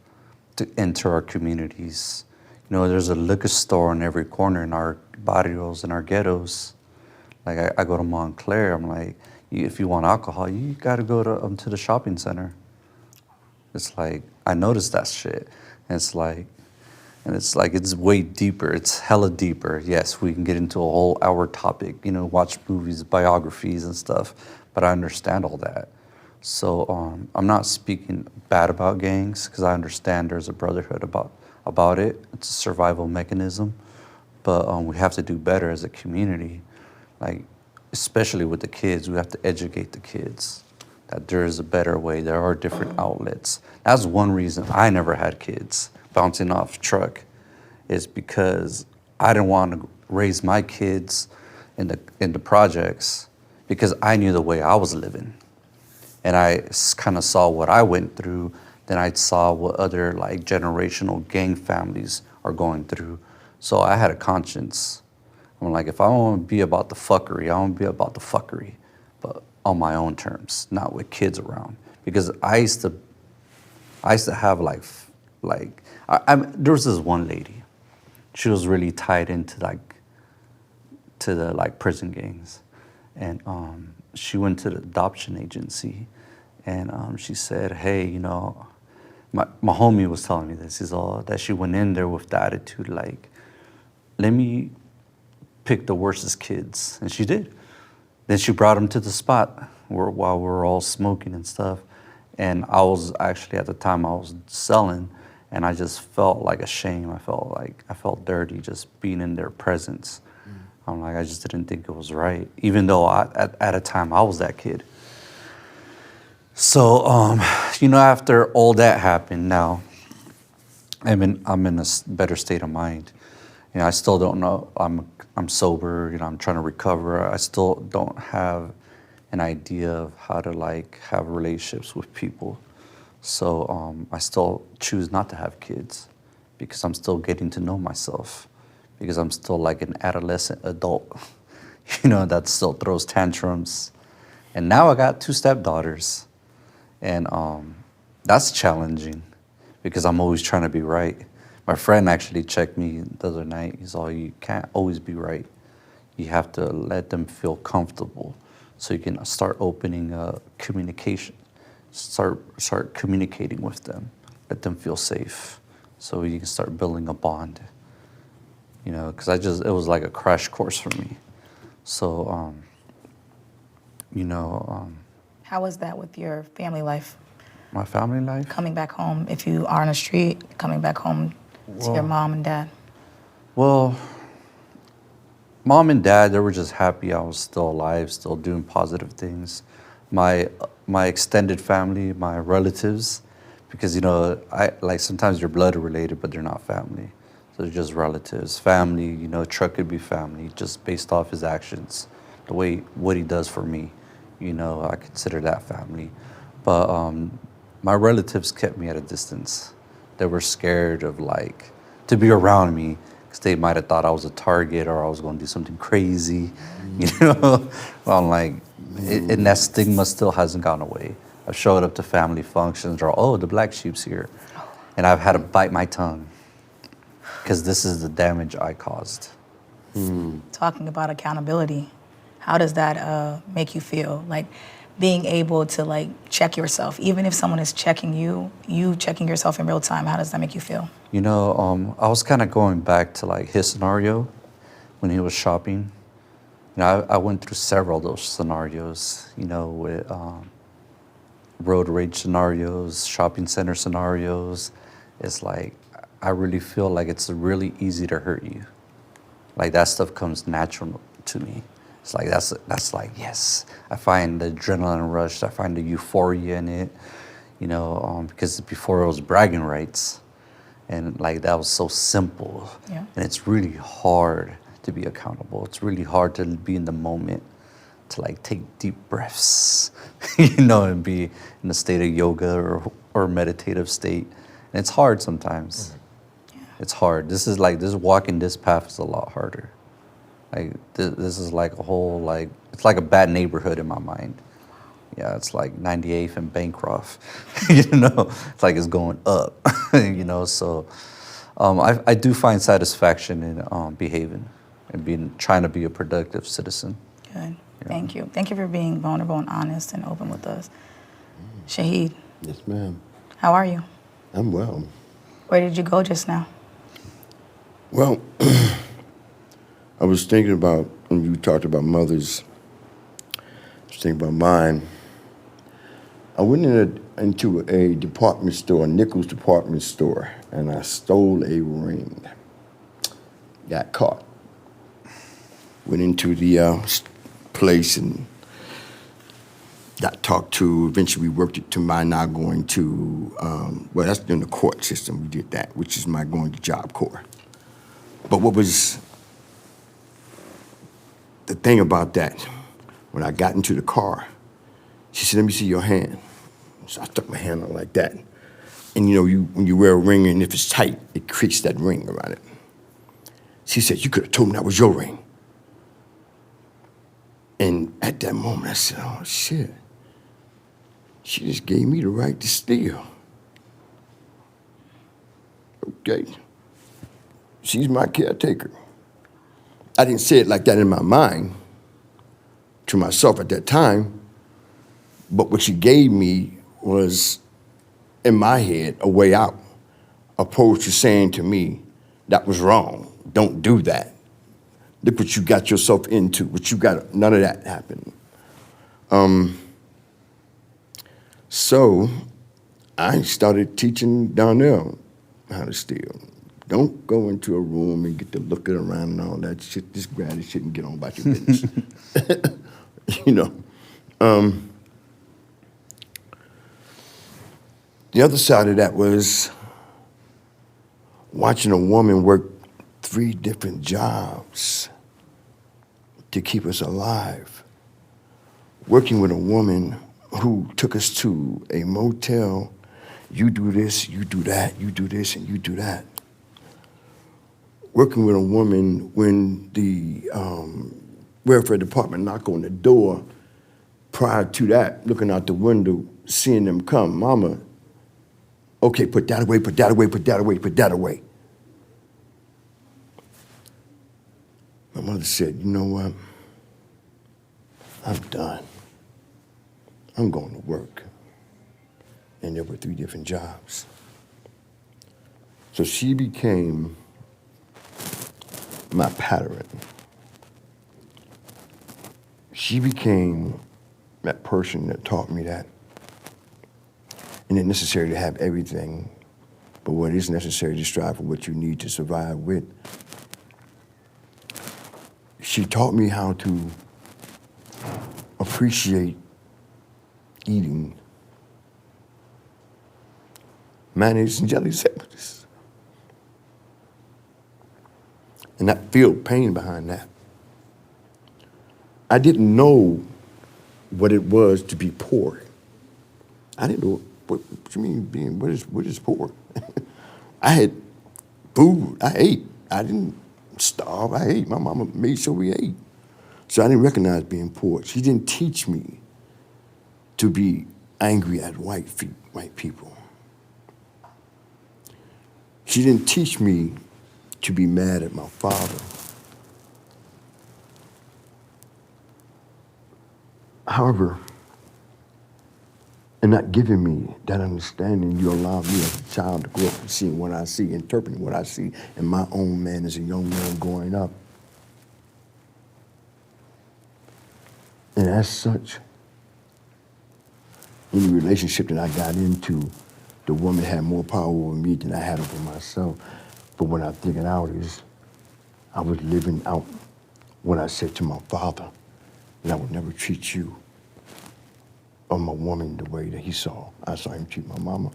to enter our communities. There's a liquor store in every corner in our barrios, in our ghettos. Like I go to Montclair, I'm like, if you want alcohol, you got to go to the shopping center. It's like, I noticed that shit. And it's like, it's way deeper. It's hella deeper. Yes, we can get into a whole hour topic, watch movies, biographies and stuff, but I understand all that. So I'm not speaking bad about gangs, because I understand there's a brotherhood about it. It's a survival mechanism, but we have to do better as a community. Like, especially with the kids, we have to educate the kids that there is a better way. There are different outlets. That's one reason I never had kids bouncing off truck, is because I didn't want to raise my kids in the projects, because I knew the way I was living. And I kind of saw what I went through. Then I saw what other like generational gang families are going through. So I had a conscience. I'm like, if I want to be about the fuckery, I want to be about the fuckery, but on my own terms, not with kids around. Because I used to have there was this one lady. She was really tied into the prison gangs, and she went to the adoption agency, and she said, hey, my homie was telling me this. He's all that she went in there with the attitude like, let me pick the worstest kids, and she did. Then she brought them to the spot while we were all smoking and stuff, and I was actually, at the time I was selling, and I just felt like a shame. I felt dirty just being in their presence. I'm like, I just didn't think it was right, even though at a time I was that kid. So, after all that happened, now I'm in a better state of mind. I still don't know. I'm sober. I'm trying to recover. I still don't have an idea of how to have relationships with people. So I still choose not to have kids, because I'm still getting to know myself, because I'm still like an adolescent adult, that still throws tantrums. And now I got 2 stepdaughters, and that's challenging, because I'm always trying to be right. My friend actually checked me the other night. He's all, you can't always be right. You have to let them feel comfortable, so you can start opening communication. Start communicating with them. Let them feel safe, so you can start building a bond. Because it was like a crash course for me. So, How was that with your family life? My family life? Coming back home, if you are on the street, coming back home to your mom and dad? Well, mom and dad, they were just happy I was still alive, still doing positive things. My extended family, my relatives, because I sometimes you're blood related, but they're not family. So they're just relatives. Family, Truck could be family, just based off his actions, what he does for me. I consider that family. But my relatives kept me at a distance. They were scared of to be around me, because they might have thought I was a target or I was going to do something crazy. Well, I'm like, and that stigma still hasn't gone away. I've showed up to family functions, or the black sheep's here, and I've had to bite my tongue, because this is the damage I caused. Talking about accountability, how does that make you feel? Like being able to check yourself, even if someone is checking you checking yourself in real time, how does that make you feel? I was kind of going back to his scenario when he was shopping. I went through several of those scenarios, with road rage scenarios, shopping center scenarios. It's I really feel like it's really easy to hurt you. That stuff comes natural to me. It's like that's like yes. I find the adrenaline rush. I find the euphoria in it. Because before it was bragging rights, and like that was so simple. Yeah. And it's really hard to be accountable. It's really hard to be in the moment, to like take deep breaths, and be in a state of yoga or meditative state. And it's hard sometimes. Yeah. It's hard. This walking this path is a lot harder. Like this is like a whole it's like a bad neighborhood in my mind. Yeah, it's like 98th and Bancroft. It's like it's going up. So I do find satisfaction in behaving and trying to be a productive citizen. Good. Thank you. Thank you for being vulnerable and honest and open with us. Shahid, Yes, ma'am. how are you? I'm well. Where did you go just now? Well, I was thinking about, when you talked about mothers, I was thinking about mine. I went into a department store, a Nichols department store, and I stole a ring. Got caught. Went into the place and got talked to. Eventually, we worked it to my now going to, that's in the court system. We did that, which is my going to Job Corps. But what was the thing about that, when I got into the car, she said, "Let me see your hand." So I stuck my hand out like that. And when you wear a ring and if it's tight, it creates that ring around it. She said, "You could have told me that was your ring." And at that moment, I said, "Oh, shit. She just gave me the right to steal." Okay. She's my caretaker. I didn't say it like that in my mind to myself at that time, but what she gave me was, in my head, a way out, opposed to saying to me, "That was wrong. Don't do that. Look what you got yourself into." None of that happened. So I started teaching Donnell how to steal. Don't go into a room and get to looking around and all that shit. Just grab the shit and get on about your business. The other side of that was watching a woman work 3 different jobs to keep us alive. Working with a woman who took us to a motel. You do this, you do that, you do this, and you do that. Working with a woman when the welfare department knocked on the door, prior to that, looking out the window, seeing them come. "Mama, okay, put that away, put that away, put that away, put that away." My mother said, "You know what? I'm done. I'm going to work." And there were 3 different jobs. So she became my pattern. She became that person that taught me that it isn't necessary to have everything, but what is necessary to strive for what you need to survive with. She taught me how to appreciate eating mayonnaise and jelly sandwiches, and not feel pain behind that. I didn't know what it was to be poor. I didn't know what you mean what is poor. I had food. I ate. I didn't starve. I ate. My mama made sure we ate. So I didn't recognize being poor. She didn't teach me to be angry at white people. She didn't teach me to be mad at my father. However, in not giving me that understanding, you allow me as a child to grow up and see what I see, interpreting what I see in my own man as a young man growing up. And as such, any relationship that I got into, the woman had more power over me than I had over myself. But what I figured out is I was living out what I said to my father. And I would never treat you or my woman the way that I saw him treat my mama.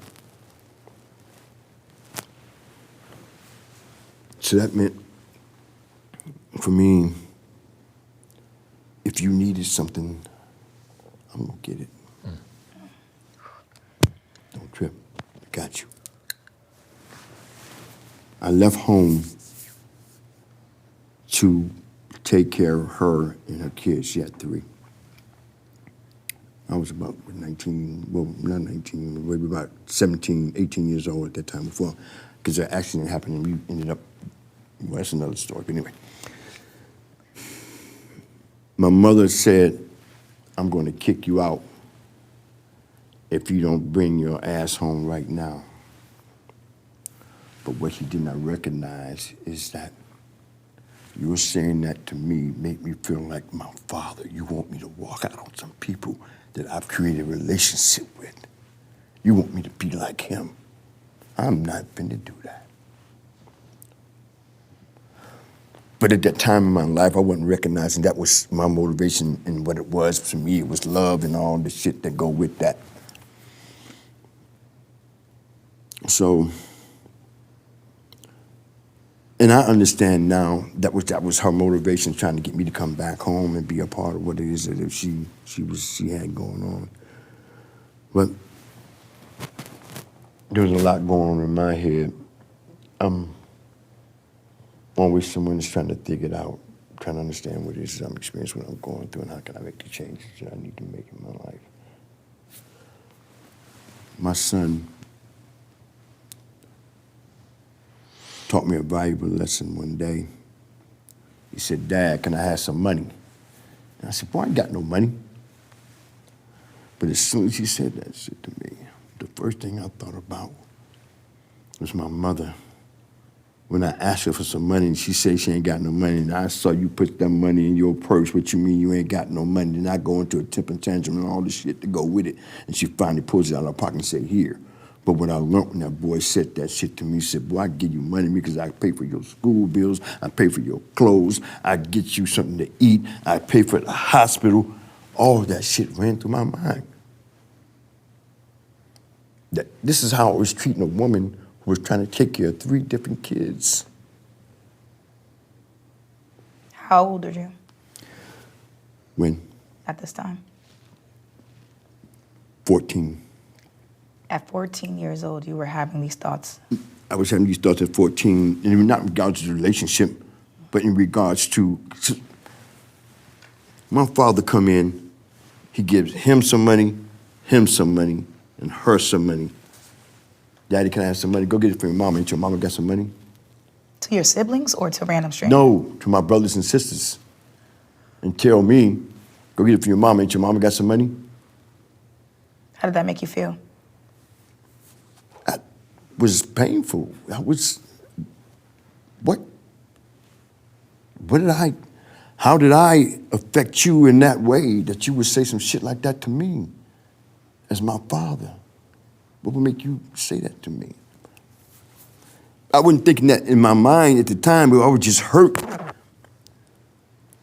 So that meant, for me, if you needed something, I'm gonna get it. Don't trip, I got you. I left home to take care of her and her kids. She had 3. I was about 19, well, not 19, maybe about 17, 18 years old at that time before, because the accident happened and we ended up, well, that's another story, but anyway. My mother said, I'm going to kick you out if you don't bring your ass home right now. But what she did not recognize is that you're saying that to me made me feel like my father. You want me to walk out on some people that I've created a relationship with. You want me to be like him. I'm not finna do that. But at that time in my life, I wasn't recognizing that was my motivation, and what it was for me, it was love and all the shit that go with that. So, and I understand now that was her motivation, trying to get me to come back home and be a part of what it is that she had going on. But there was a lot going on in my head. I'm always someone that's trying to dig it out, trying to understand what it is I'm experiencing, what I'm going through, and how can I make the changes that I need to make in my life. My son taught me a valuable lesson one day. He said, Dad, can I have some money? And I said, boy, I ain't got no money. But as soon as he said that shit to me, the first thing I thought about was my mother. When I asked her for some money and she said she ain't got no money, and I saw you put that money in your purse, what you mean you ain't got no money? Then I go into a temper tantrum and all this shit to go with it. And she finally pulls it out of her pocket and said, here. But what I learned when that boy said that shit to me, he said, boy, I give you money because I pay for your school bills, I pay for your clothes, I get you something to eat, I pay for the hospital. All of that shit ran through my mind. This is how I was treating a woman who was trying to take care of 3 different kids. How old are you When? at this time? 14. At 14 years old, you were having these thoughts. I was having these thoughts at 14, and not in regards to the relationship, but in regards to my father come in, he gives him some money, and her some money. Daddy, can I have some money? Go get it for your mama. Ain't your mama got some money? To your siblings or to random strangers? No, to my brothers and sisters. And tell me, go get it for your mama. Ain't your mama got some money? How did that make you feel? That was painful. How did I affect you in that way that you would say some shit like that to me as my father? What would make you say that to me? I wasn't thinking that in my mind at the time, but I was just hurt.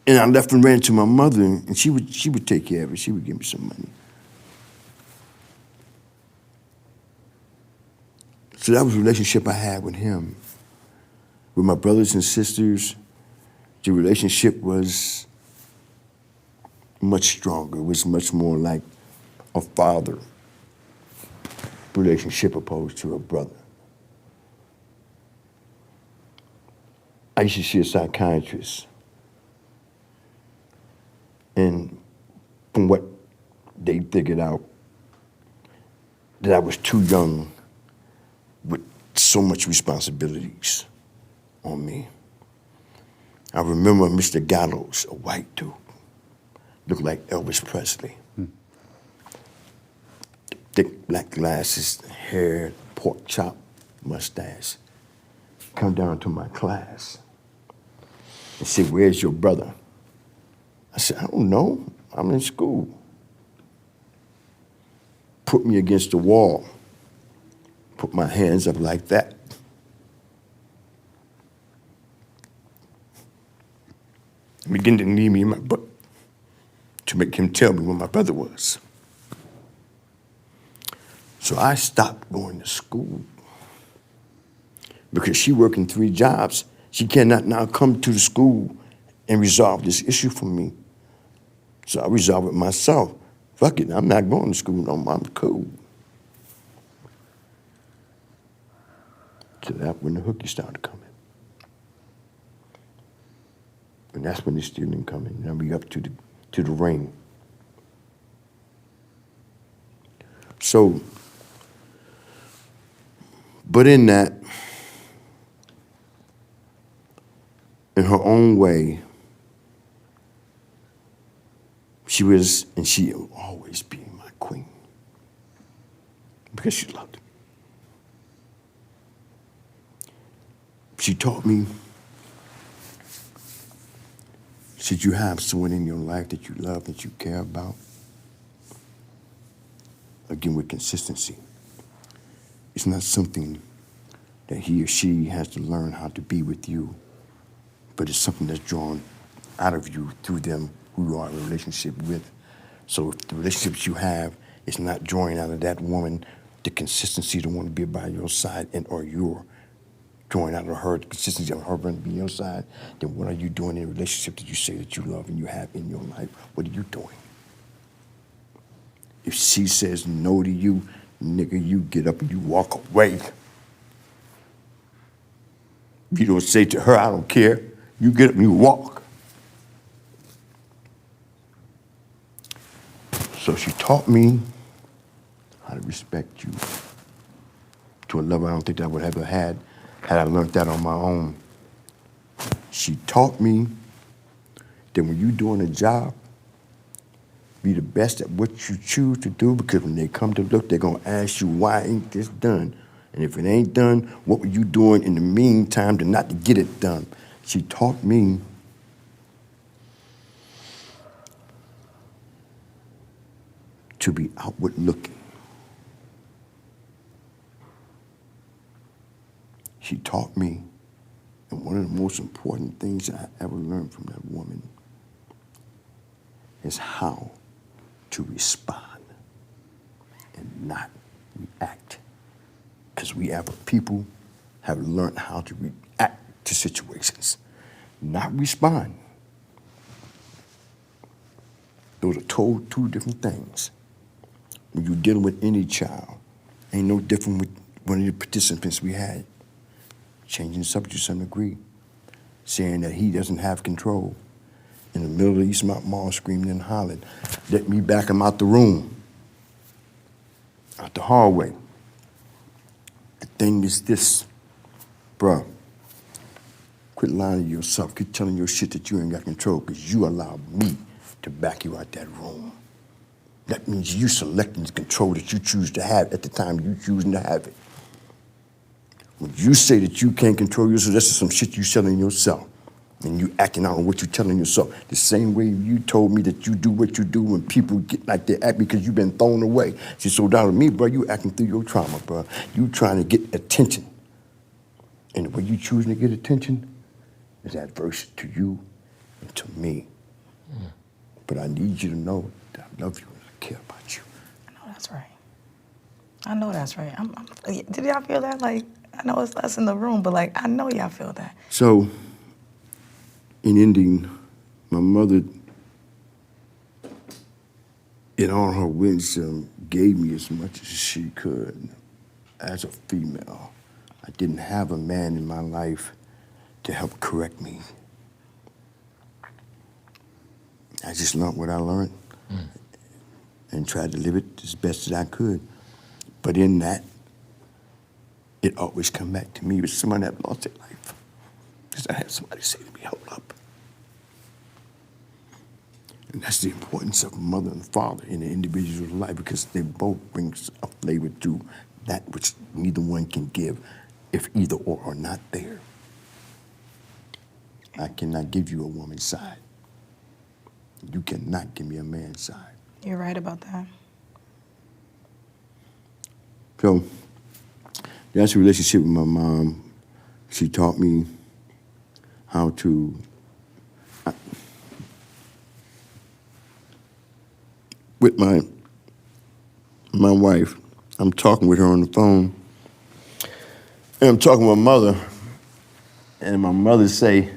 And I left and ran to my mother, and she would take care of it. She would give me some money. So that was the relationship I had with him. With my brothers and sisters, the relationship was much stronger. It was much more like a father relationship opposed to a brother. I used to see a psychiatrist, and from what they figured out, that I was too young with so much responsibilities on me. I remember Mr. Gallows, a white dude, looked like Elvis Presley. Thick black glasses, hair, pork chop, mustache. Come down to my class and said, where's your brother? I said, I don't know, I'm in school. Put me against the wall, put my hands up like that. Begin to knee me in my butt. to make him tell me where my brother was. So I stopped going to school because she working 3 jobs. She cannot now come to the school and resolve this issue for me. So I resolved it myself. Fuck it, I'm not going to school no more. I'm cool. So that's when the hooky started coming. And that's when the stealing coming. Now we up to the ring. So, but in that, in her own way, she was, and she will always be my queen. Because she loved me. She taught me, should you have someone in your life that you love, that you care about, again with consistency, it's not something that he or she has to learn how to be with you, but it's something that's drawn out of you through them who you are in a relationship with. So if the relationships you have is not drawing out of that woman the consistency to want to be by your side, and or you're drawing out of her the consistency of her wanting to be your side, then what are you doing in a relationship that you say that you love and you have in your life? What are you doing? If she says no to you, nigga, you get up and you walk away. If you don't say to her, I don't care, you get up and you walk. So she taught me how to respect you to a level I don't think that I would have ever had I learned that on my own. She taught me that when you're doing a job, be the best at what you choose to do, because when they come to look, they're gonna ask you, why ain't this done? And if it ain't done, what were you doing in the meantime to not to get it done? She taught me to be outward looking. She taught me, and one of the most important things I ever learned from that woman is how to respond and not react. Because we as people have learned how to react to situations, not respond. Those are two different things. When you're dealing with any child, ain't no different with one of the participants we had. Changing the subject to some degree, saying that he doesn't have control. In the middle of the Eastmont Mall, screaming and hollering, let me back him out the room, out the hallway. The thing is this, bruh, quit lying to yourself, quit telling your shit that you ain't got control, because you allowed me to back you out that room. That means you selecting the control that you choose to have at the time you choosing to have it. When you say that you can't control yourself, that's just some shit you telling yourself. And you acting out on what you're telling yourself. The same way you told me that you do what you do when people get like they act because you've been thrown away. See, so down to me, bro, you acting through your trauma, bro. You trying to get attention. And the way you choosing to get attention is adverse to you and to me. But I need you to know that I love you and I care about you. I know that's right. I know that's right. Did y'all feel that? Like, I know it's us in the room, but like, I know y'all feel that. So, in ending, my mother, in all her wisdom, gave me as much as she could. As a female, I didn't have a man in my life to help correct me. I just learned what I learned and tried to live it as best as I could. But in that, it always come back to me. It was someone that lost their life. Because I had somebody say to me, hold up. And that's the importance of mother and father in the individual's life, because they both bring a flavor to that which neither one can give if either or are not there. I cannot give you a woman's side. You cannot give me a man's side. You're right about that. So that's a relationship with my mom. She taught me how to, with my wife. I'm talking with her on the phone, and I'm talking with my mother, and my mother say,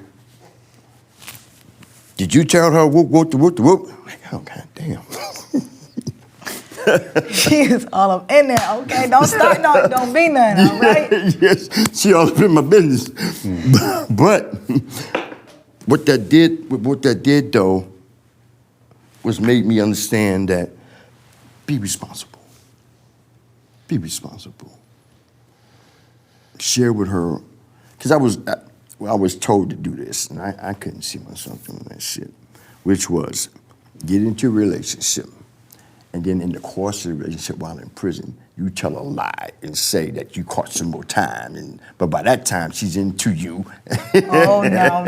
"Did you tell her whoop, whoop, whoop, whoop?" I'm like, oh, God damn. She is all up in there. Okay, don't start, no, don't be none, all right? Yes, she all up in my business. But what that did though was made me understand that be responsible. Be responsible. Share with her, because I was told to do this, and I couldn't see myself doing that shit, which was get into a relationship, and then in the course of the relationship while in prison, you tell a lie and say that you caught some more time, but by that time she's into you. Oh, no.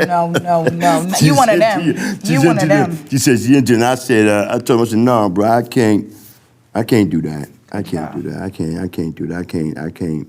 You one of them. You one of them. She said she's into, and I said, I told her, I said, no, bro, I can't do that. I can't do that. I can't do that. I can't,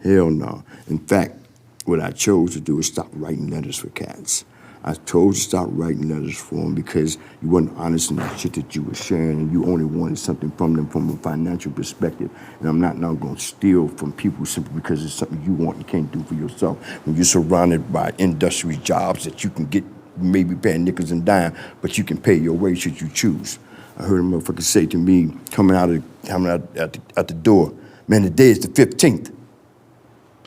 hell no. In fact, what I chose to do is stop writing letters for cats. I chose to stop writing letters for them because you wasn't honest in the shit that you were sharing, and you only wanted something from them from a financial perspective. And I'm not now going to steal from people simply because it's something you want and can't do for yourself. When you're surrounded by industry jobs that you can get maybe paying nickels and dimes, but you can pay your way should you choose. I heard a motherfucker say to me, coming out the door, man, the day is the 15th.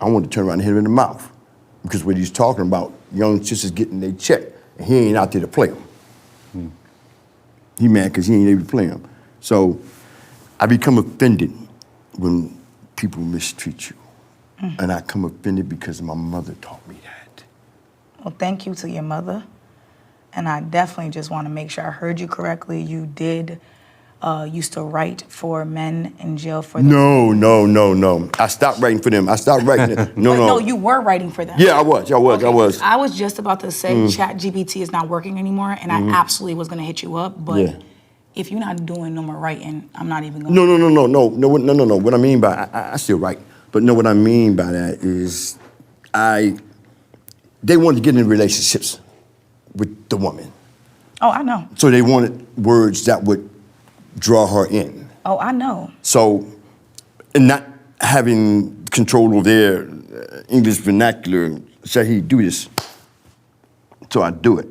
I wanted to turn around and hit him in the mouth. Because what he's talking about, young sisters getting their check, and he ain't out there to play them. He mad because he ain't able to play them. So I become offended when people mistreat you. And I come offended because my mother taught me that. Well, thank you to your mother. And I definitely just want to make sure I heard you correctly. You did used to write for men in jail for the... No. I stopped writing for them. I stopped writing. No, you were writing for them. Yeah, I was. Okay. I was just about to say ChatGPT is not working anymore, and I absolutely was going to hit you up, but if you're not doing no more writing, I'm not even going to... No. What I mean by, I still write, but no, what I mean by that is they wanted to get in relationships with the woman. Oh, I know. So they wanted words that would draw her in. Oh, I know. So, and not having control of their English vernacular, Shahid, do this. So I do it.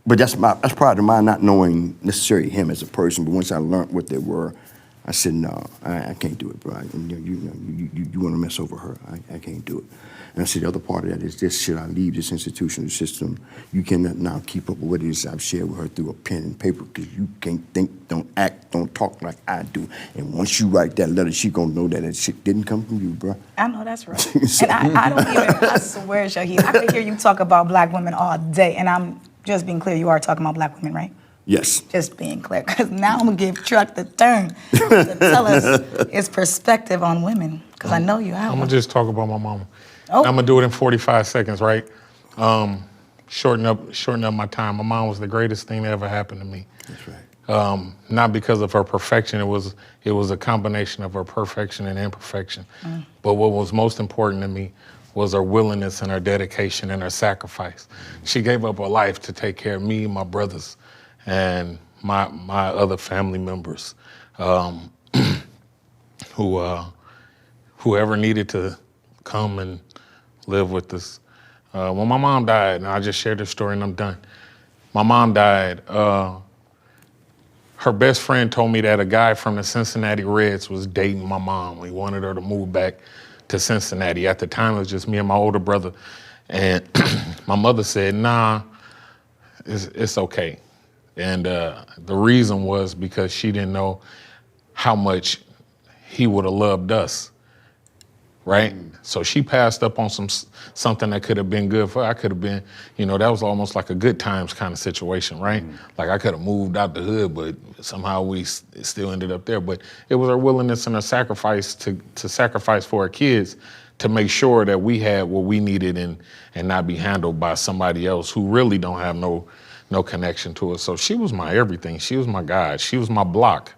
But that's part of my not knowing necessarily him as a person. But once I learned what they were, I said, no, I can't do it, bro. You want to mess over her. I can't do it. And I said, the other part of that is this: should I leave this institutional system? You cannot now keep up with what it is I've shared with her through a pen and paper, because you can't think, don't act, don't talk like I do. And once you write that letter, she gonna know that shit didn't come from you, bro. I know that's right. And I don't even, I swear, Shahid, I could hear you talk about black women all day, and I'm just being clear, you are talking about black women, right? Yes. Just being clear, because now I'm gonna give Truck the turn to tell us his perspective on women, because I know you have I'm one. gonna just talk about my mama. Oh. I'm gonna do it in 45 seconds, right? Shorten up my time. My mom was the greatest thing that ever happened to me. That's right. Not because of her perfection. It was a combination of her perfection and imperfection. But what was most important to me was her willingness and her dedication and her sacrifice. She gave up her life to take care of me, my brothers, and my other family members, whoever needed to come and live with us. When my mom died, and I just shared this story and I'm done. My mom died. Her best friend told me that a guy from the Cincinnati Reds was dating my mom. He wanted her to move back to Cincinnati. At the time, it was just me and my older brother. And my mother said, nah, it's okay. And the reason was because she didn't know how much he would have loved us, right? So she passed up on something that could have been good for her. I could have been, that was almost like a good times kind of situation, right? Like I could have moved out the hood, but somehow we still ended up there. But it was her willingness and her sacrifice to sacrifice for our kids to make sure that we had what we needed and not be handled by somebody else who really don't have no connection to us. So she was my everything. She was my God. She was my block.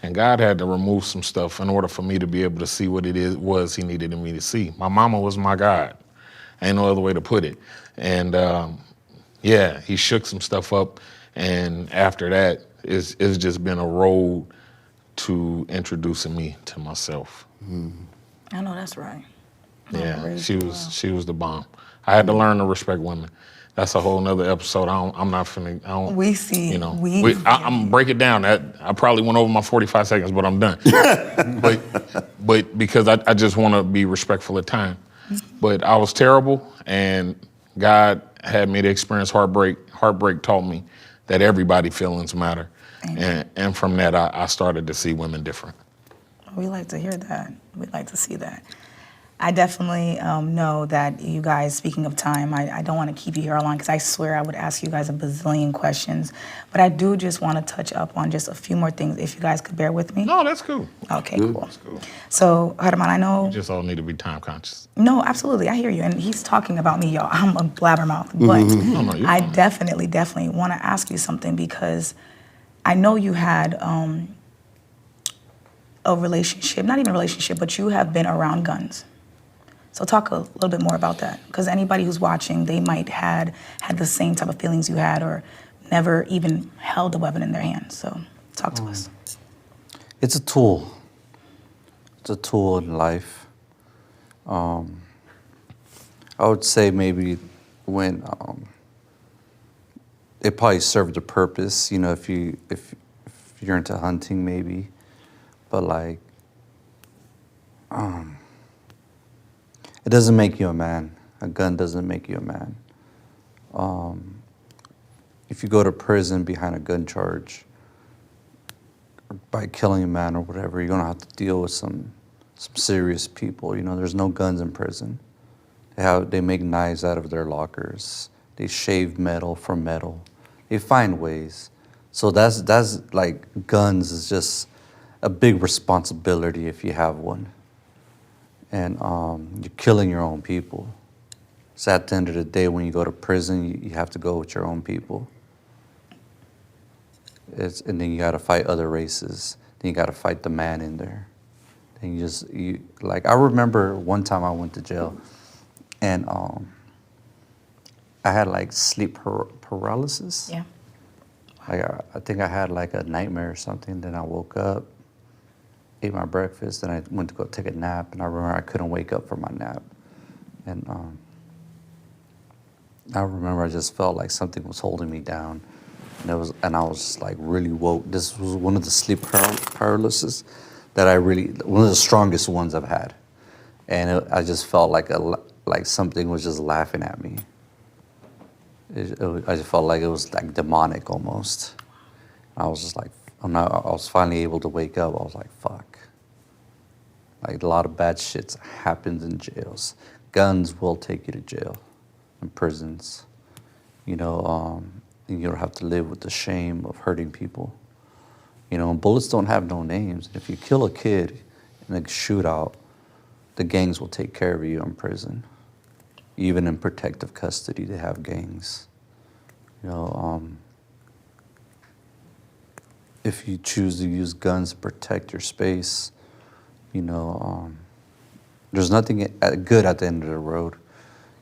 And God had to remove some stuff in order for me to be able to see what it was he needed me to see. My mama was my God. Ain't no other way to put it. And he shook some stuff up. And after that, it's just been a road to introducing me to myself. I know that's right. Yeah, raised she you was the bomb. I had to learn to respect women. That's a whole nother episode. I'm not finna. I don't. We see. You know, We. I'm break it down. I probably went over my 45 seconds, but I'm done. but because I just want to be respectful of time. But I was terrible, and God had me to experience heartbreak. Heartbreak taught me that everybody feelings matter, and from that I started to see women different. We like to hear that. We'd like to see that. I definitely know that you guys, speaking of time, I don't want to keep you here all long because I swear I would ask you guys a bazillion questions. But I do just want to touch up on just a few more things, if you guys could bear with me. No, that's cool. Okay, cool. That's cool. So, Herman, I know. We just all need to be time conscious. No, absolutely. I hear you. And he's talking about me, y'all. I'm a blabbermouth. But No, you're I fine. definitely want to ask you something because I know you had a relationship, not even a relationship, but you have been around guns. So talk a little bit more about that. Because anybody who's watching, they might had the same type of feelings you had or never even held a weapon in their hand. So talk to us. It's a tool. It's a tool in life. I would say maybe when it probably served a purpose, you know, if you're into hunting maybe, but like it doesn't make you a man. A gun doesn't make you a man. If you go to prison behind a gun charge by killing a man or whatever, you're gonna have to deal with some serious people. You know, there's no guns in prison. They make knives out of their lockers. They shave metal from metal. They find ways. So that's like guns is just a big responsibility if you have one. And you're killing your own people. So at the end of the day, when you go to prison, you have to go with your own people. And then you got to fight other races. Then you got to fight the man in there. And like I remember one time I went to jail, and I had like sleep paralysis. Yeah. I think I had like a nightmare or something. Then I woke up, ate my breakfast, then I went to go take a nap, and I remember I couldn't wake up from my nap. And I remember I just felt like something was holding me down. And I was like really woke. This was one of the sleep paralysis that one of the strongest ones I've had. And I just felt like something was just laughing at me. I just felt like it was like demonic almost. I was just like, I was finally able to wake up. I was like, fuck. Like a lot of bad shit happens in jails. Guns will take you to jail and prisons. You know, you don't have to live with the shame of hurting people. You know, and bullets don't have no names. If you kill a kid in a shootout, the gangs will take care of you in prison. Even in protective custody, they have gangs. You know, if you choose to use guns to protect your space, you know, there's nothing good at the end of the road.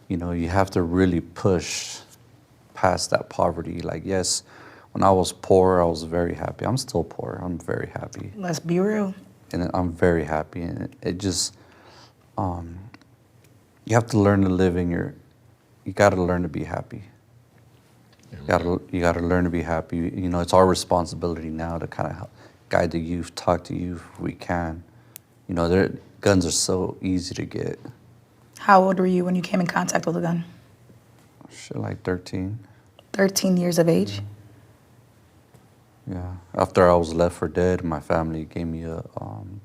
You know, you have to really push past that poverty. Like, yes, when I was poor, I was very happy. I'm still poor. I'm very happy. Let's be real. And I'm very happy. And it just, you have to learn to live you got to learn to be happy. You got to learn to be happy. You know, it's our responsibility now to kind of guide the youth, talk to youth if we can. You know, guns are so easy to get. How old were you when you came in contact with a gun? Shit, like 13. 13 years of age? Yeah. After I was left for dead, my family gave me a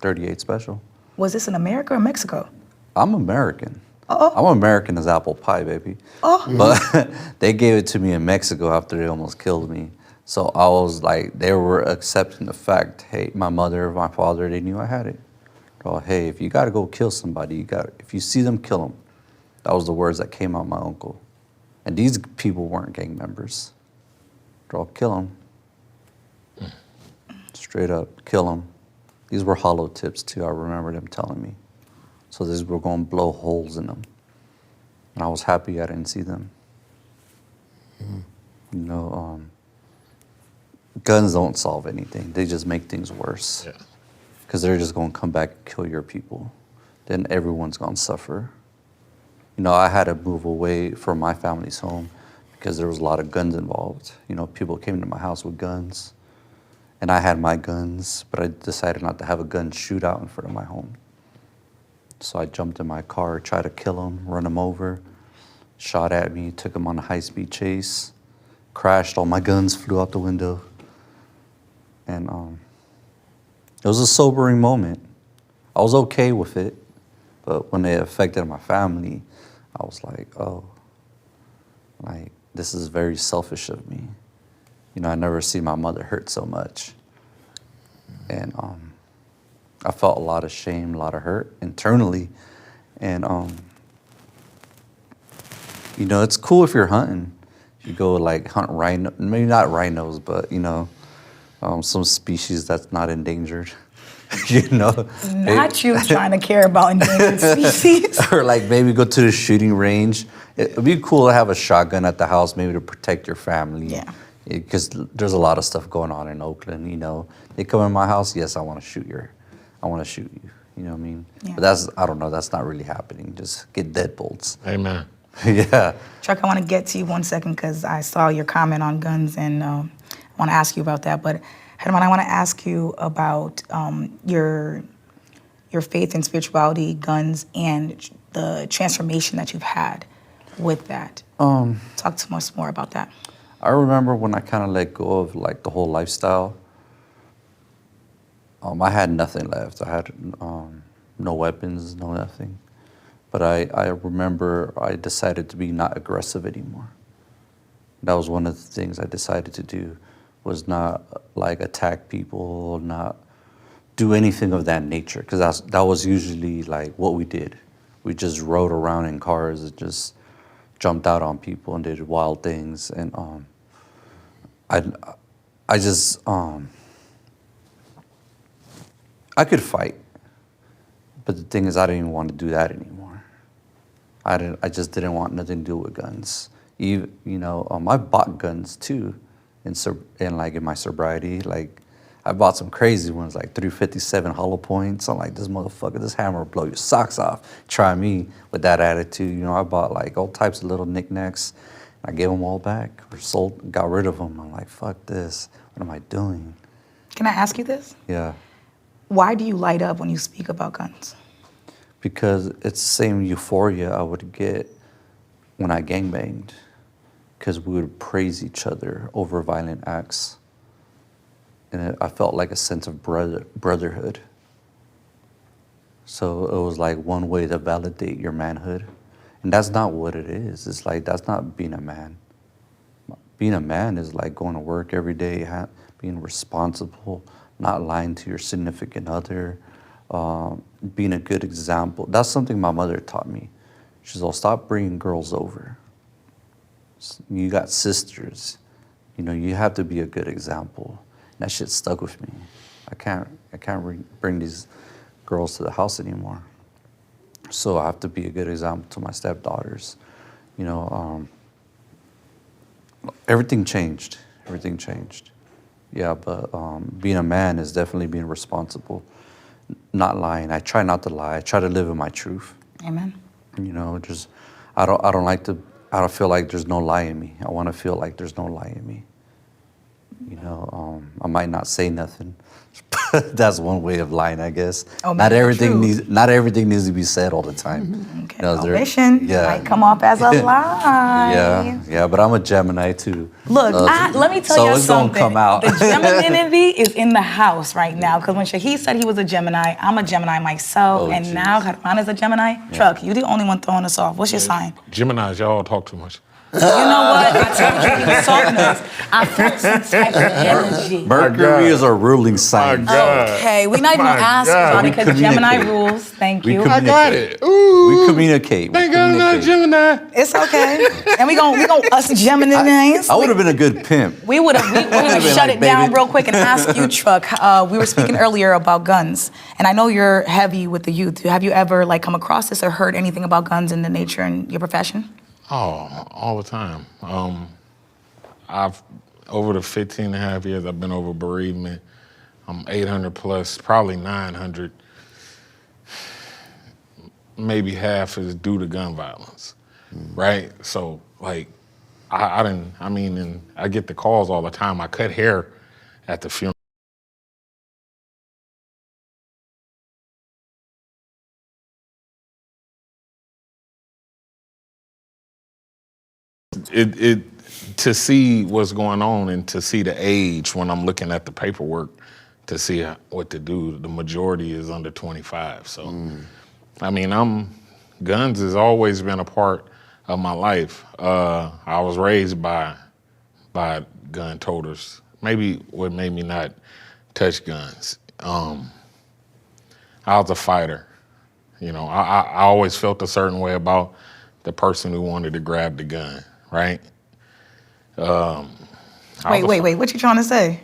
38 special. Was this in America or Mexico? I'm American. Oh. I'm American as apple pie, baby. Oh. But they gave it to me in Mexico after they almost killed me. So I was like, they were accepting the fact, hey, my mother, my father, they knew I had it. Oh, hey, if you got to go kill somebody, if you see them, kill them. That was the words that came out of my uncle. And these people weren't gang members. I'll kill them. Straight up, kill them. These were hollow tips too, I remember them telling me. So these were going to blow holes in them. And I was happy I didn't see them. You know, guns don't solve anything. They just make things worse. Yeah. Because they're just going to come back and kill your people. Then everyone's going to suffer. You know, I had to move away from my family's home because there was a lot of guns involved. You know, people came to my house with guns. And I had my guns, but I decided not to have a gun shootout in front of my home. So I jumped in my car, tried to kill him, run him over, shot at me, took him on a high-speed chase, crashed, all my guns flew out the window. And it was a sobering moment. I was okay with it, but when it affected my family, I was like, oh, like, this is very selfish of me. You know, I never see my mother hurt so much. And I felt a lot of shame, a lot of hurt internally. And, you know, it's cool if you're hunting. You go like hunt rhino, maybe not rhinos, but, you know, some species that's not endangered. You know? Not you trying to care about endangered species. Or like maybe go to the shooting range. It'd be cool to have a shotgun at the house, maybe to protect your family. Yeah. Because there's a lot of stuff going on in Oakland, you know. They come in my house, yes, I want to shoot you. You know what I mean? Yeah. But I don't know, that's not really happening. Just get deadbolts. Amen. Yeah. Chuck, I want to get to you 1 second because I saw your comment on guns and I want to ask you about that. But Herman, I want to ask you about your faith and spirituality, guns, and the transformation that you've had with that. Talk to us more about that. I remember when I kind of let go of like the whole lifestyle, I had nothing left. I had no weapons, no nothing. But I remember I decided to be not aggressive anymore. That was one of the things I decided to do, was not like attack people, not do anything of that nature, because that was usually like what we did. We just rode around in cars and just jumped out on people and did wild things. And I just, I could fight, but the thing is I didn't even want to do that anymore. I just didn't want nothing to do with guns. You know, I bought guns too, in my sobriety. Like, I bought some crazy ones, like 357 hollow points. I'm like, this motherfucker, this hammer will blow your socks off. Try me with that attitude. You know, I bought like all types of little knickknacks. I gave them all back or got rid of them. I'm like, fuck this. What am I doing? Can I ask you this? Yeah. Why do you light up when you speak about guns? Because it's the same euphoria I would get when I gangbanged. Because we would praise each other over violent acts. And I felt like a sense of brotherhood. So it was like one way to validate your manhood. And that's not what it is. It's like, that's not being a man. Being a man is like going to work every day, being responsible, not lying to your significant other, being a good example. That's something my mother taught me. She's all, stop bringing girls over. You got sisters. You know, you have to be a good example. And that shit stuck with me. I can't bring these girls to the house anymore. So I have to be a good example to my stepdaughters. You know, everything changed. Everything changed. Yeah, but being a man is definitely being responsible, not lying. I try not to lie. I try to live in my truth. Amen. You know, just I don't feel like there's no lie in me. I want to feel like there's no lie in me. You know, I might not say nothing. That's one way of lying, I guess. Oh, not everything needs to be said all the time. Okay. You know, Omission might come off as a lie. Yeah, but I'm a Gemini too. Look, let me tell you something. So it's gonna come out. The Gemininity is in the house right now, because when Shahid said he was a Gemini, I'm a Gemini myself, and geez. Now Herman is a Gemini. Yeah. Truck, you're the only one throwing us off. What's your sign? Geminis, y'all talk too much. You know what? I told you he was insulting us. I felt some type of energy. Mercury is our ruling sign. Okay, we're not even going to ask about it because Gemini rules. Thank you. I got it. Ooh. We communicate. Thank God I'm not a Gemini. It's okay. And we gonna us Geminis. I would have been a good pimp. We would have shut it down real quick and ask you, Truck. We were speaking earlier about guns, and I know you're heavy with the youth. Have you ever come across this or heard anything about guns in the nature in your profession? Oh, all the time. over the 15 and a half years I've been over bereavement, I'm 800 plus, probably 900. Maybe half is due to gun violence, right? So like, and I get the calls all the time. I cut hair at the funeral. It to see what's going on and to see the age when I'm looking at the paperwork to see what to do. The majority is under 25. So, I mean, guns has always been a part of my life. I was raised by gun toters. Maybe what made me not touch guns. I was a fighter. You know, I always felt a certain way about the person who wanted to grab the gun, right? Wait, what you trying to say?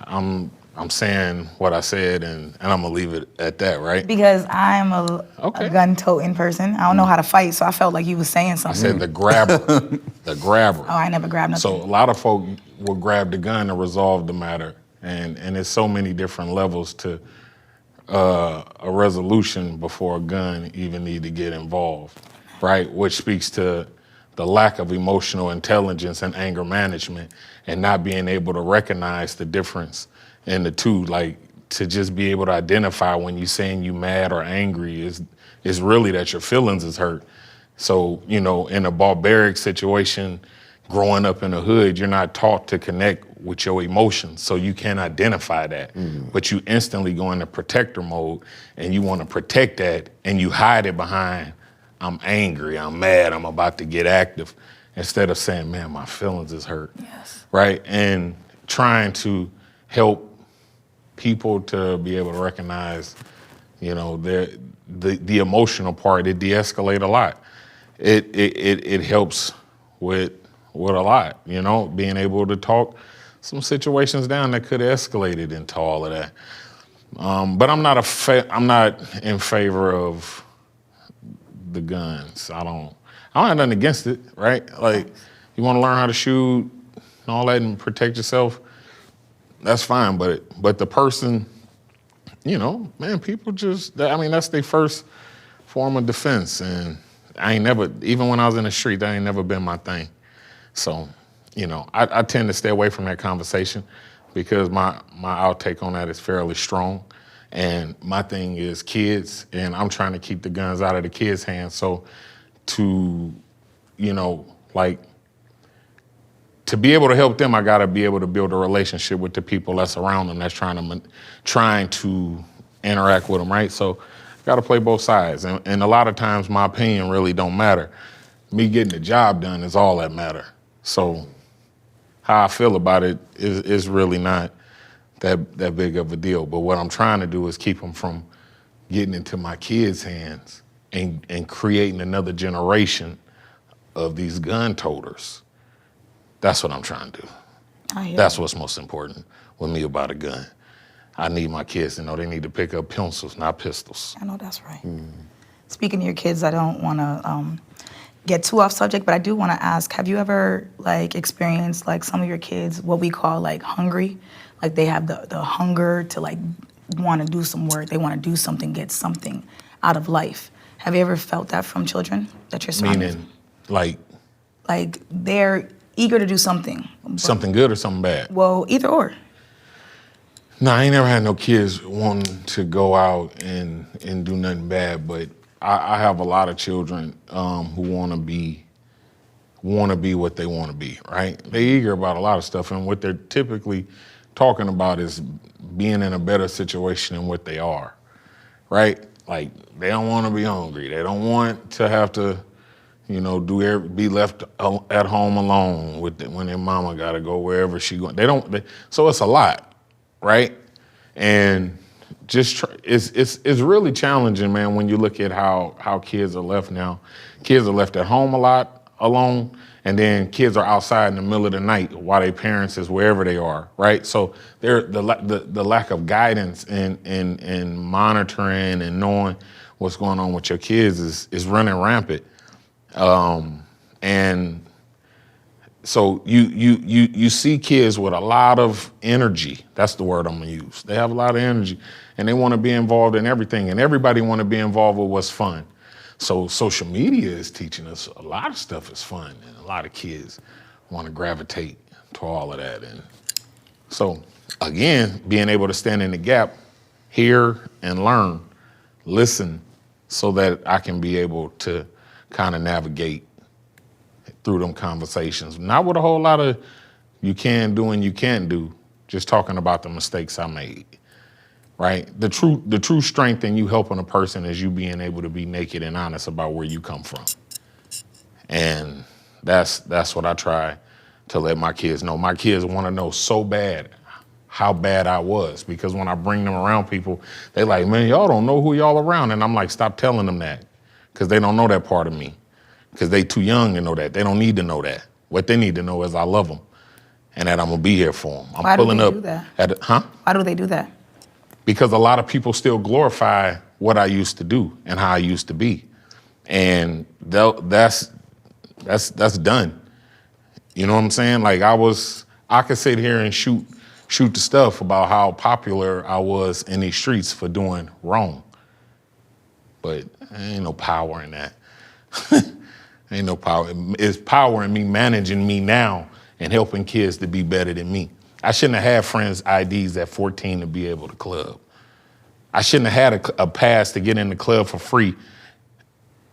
I'm saying what I said, and I'm gonna leave it at that, right? Because I'm a Okay. gun-toting person. I don't know how to fight, so I felt like you was saying I something. said the grabber, the grabber. Oh, I never grabbed nothing. So a lot of folk will grab the gun and resolve the matter, and there's so many different levels to a resolution before a gun even need to get involved, right? Which speaks to the lack of emotional intelligence and anger management, and not being able to recognize the difference in the two. Like, to just be able to identify when you're saying you mad or angry is really that your feelings is hurt. So, you know, in a barbaric situation, growing up in the hood, you're not taught to connect with your emotions, so you can't identify that. But you instantly go into protector mode, and you want to protect that, and you hide it behind, I'm angry, I'm mad, I'm about to get active, instead of saying, man, my feelings is hurt. Yes. Right? And trying to help people to be able to recognize, you know, the emotional part. It de-escalate a lot. It helps with a lot, you know, being able to talk some situations down that could have escalated into all of that. But I'm not in favor of the guns. I don't have nothing against it, right? Like, you want to learn how to shoot and all that and protect yourself, that's fine. But the person, you know, man, people just, that's their first form of defense. And I ain't never, even when I was in the street, that ain't never been my thing. So, you know, I tend to stay away from that conversation because my outtake on that is fairly strong. And my thing is kids, and I'm trying to keep the guns out of the kids' hands. So to, you know, like, to be able to help them, I gotta be able to build a relationship with the people that's around them, that's trying to interact with them, right? So gotta play both sides. And a lot of times my opinion really don't matter. Me getting the job done is all that matter. So how I feel about it is really not that big of a deal. But what I'm trying to do is keep them from getting into my kids' hands and creating another generation of these gun toters. That's what I'm trying to do. That's what's most important with me about a gun. I need my kids to know they need to pick up pencils, not pistols. I know that's right. Speaking of your kids, I don't want to get too off subject, but I do want to ask, have you ever like experienced like some of your kids, what we call like hungry? Like they have the hunger to like want to do some work. They want to do something, get something out of life. Have you ever felt that from children that you're surrounded? Meaning, like? Like they're eager to do something. Something good or something bad? Well, either or. No, I ain't never had no kids wanting to go out and do nothing bad, but I have a lot of children who want to be what they want to be, right? They're eager about a lot of stuff, and what they're typically talking about is being in a better situation than what they are, right? Like, they don't want to be hungry. They don't want to have to, you know, be left at home alone when their mama got to go wherever she going. So it's a lot, right? And just it's really challenging, man, when you look at how kids are left now. Kids are left at home a lot alone, and then kids are outside in the middle of the night while their parents is wherever they are, right? So the lack of guidance and monitoring and knowing what's going on with your kids is running rampant. And So you see kids with a lot of energy. That's the word I'm gonna use. They have a lot of energy, and they want to be involved in everything, and everybody want to be involved with what's fun. So social media is teaching us a lot of stuff is fun, and a lot of kids want to gravitate to all of that. And so again, being able to stand in the gap, hear and learn, listen, so that I can be able to kind of navigate through them conversations. Not with a whole lot of you can do and you can't do, just talking about the mistakes I made, right? The true strength in you helping a person is you being able to be naked and honest about where you come from. And that's what I try to let my kids know. My kids want to know so bad how bad I was, because when I bring them around people, they like, man, y'all don't know who y'all around. And I'm like, stop telling them that, because they don't know that part of me, because they too young to know that. They don't need to know that. What they need to know is I love them and that I'm gonna be here for them. Why do they do that? Why do they do that? Because a lot of people still glorify what I used to do and how I used to be. And that's done. You know what I'm saying? Like I could sit here and shoot the stuff about how popular I was in these streets for doing wrong. But ain't no power in that. Ain't no power. It's power in me managing me now and helping kids to be better than me. I shouldn't have had friends' IDs at 14 to be able to club. I shouldn't have had a pass to get in the club for free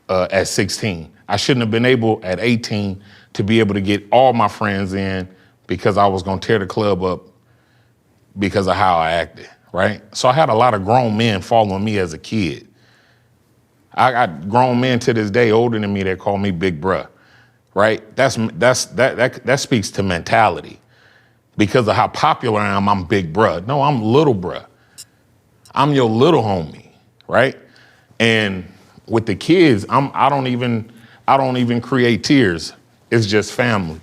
at 16. I shouldn't have been able at 18 to be able to get all my friends in because I was gonna tear the club up because of how I acted, right? So I had a lot of grown men following me as a kid. I got grown men to this day older than me that call me big bruh, right? That speaks to mentality. Because of how popular I am, I'm big bruh. No, I'm little bruh. I'm your little homie, right? And with the kids, I don't even create tears. It's just family.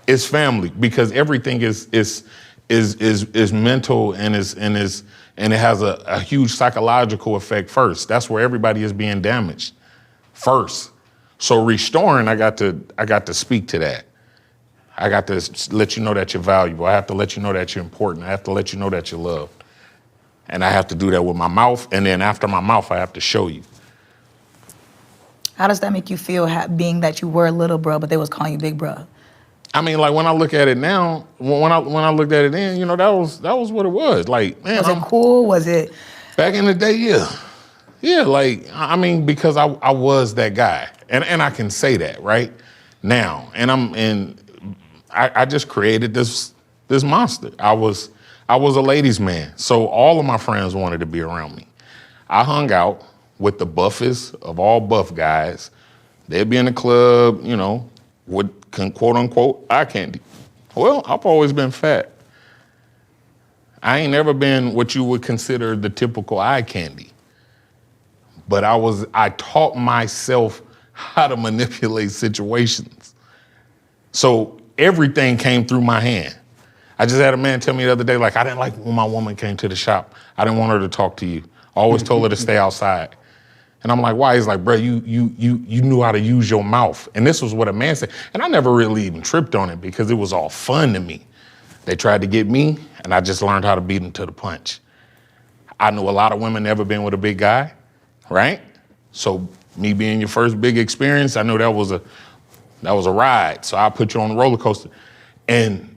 It's family, because everything is mental and it has a huge psychological effect first. That's where everybody is being damaged first. So restoring, I got to speak to that. I got to let you know that you're valuable. I have to let you know that you're important. I have to let you know that you're loved. And I have to do that with my mouth. And then after my mouth, I have to show you. How does that make you feel, being that you were little bro, but they was calling you big bro? I mean, like when I look at it now, when I looked at it then, you know, that was what it was. Like, man, Was it cool? Was it? Back in the day, yeah. Yeah, like, I mean, because I was that guy. And I can say that, right? Now. And I just created this monster. I was a ladies' man. So all of my friends wanted to be around me. I hung out with the buffest of all buff guys. They'd be in the club, you know, with quote unquote eye candy. Well, I've always been fat. I ain't never been what you would consider the typical eye candy. But I taught myself how to manipulate situations. So everything came through my hand. I just had a man tell me the other day, like, I didn't like when my woman came to the shop. I didn't want her to talk to you. I always told her to stay outside. And I'm like, why? He's like, bro, you knew how to use your mouth. And this was what a man said. And I never really even tripped on it because it was all fun to me. They tried to get me, and I just learned how to beat them to the punch. I knew a lot of women never been with a big guy, right? So me being your first big experience, I knew that was a ride. So I put you on the roller coaster. And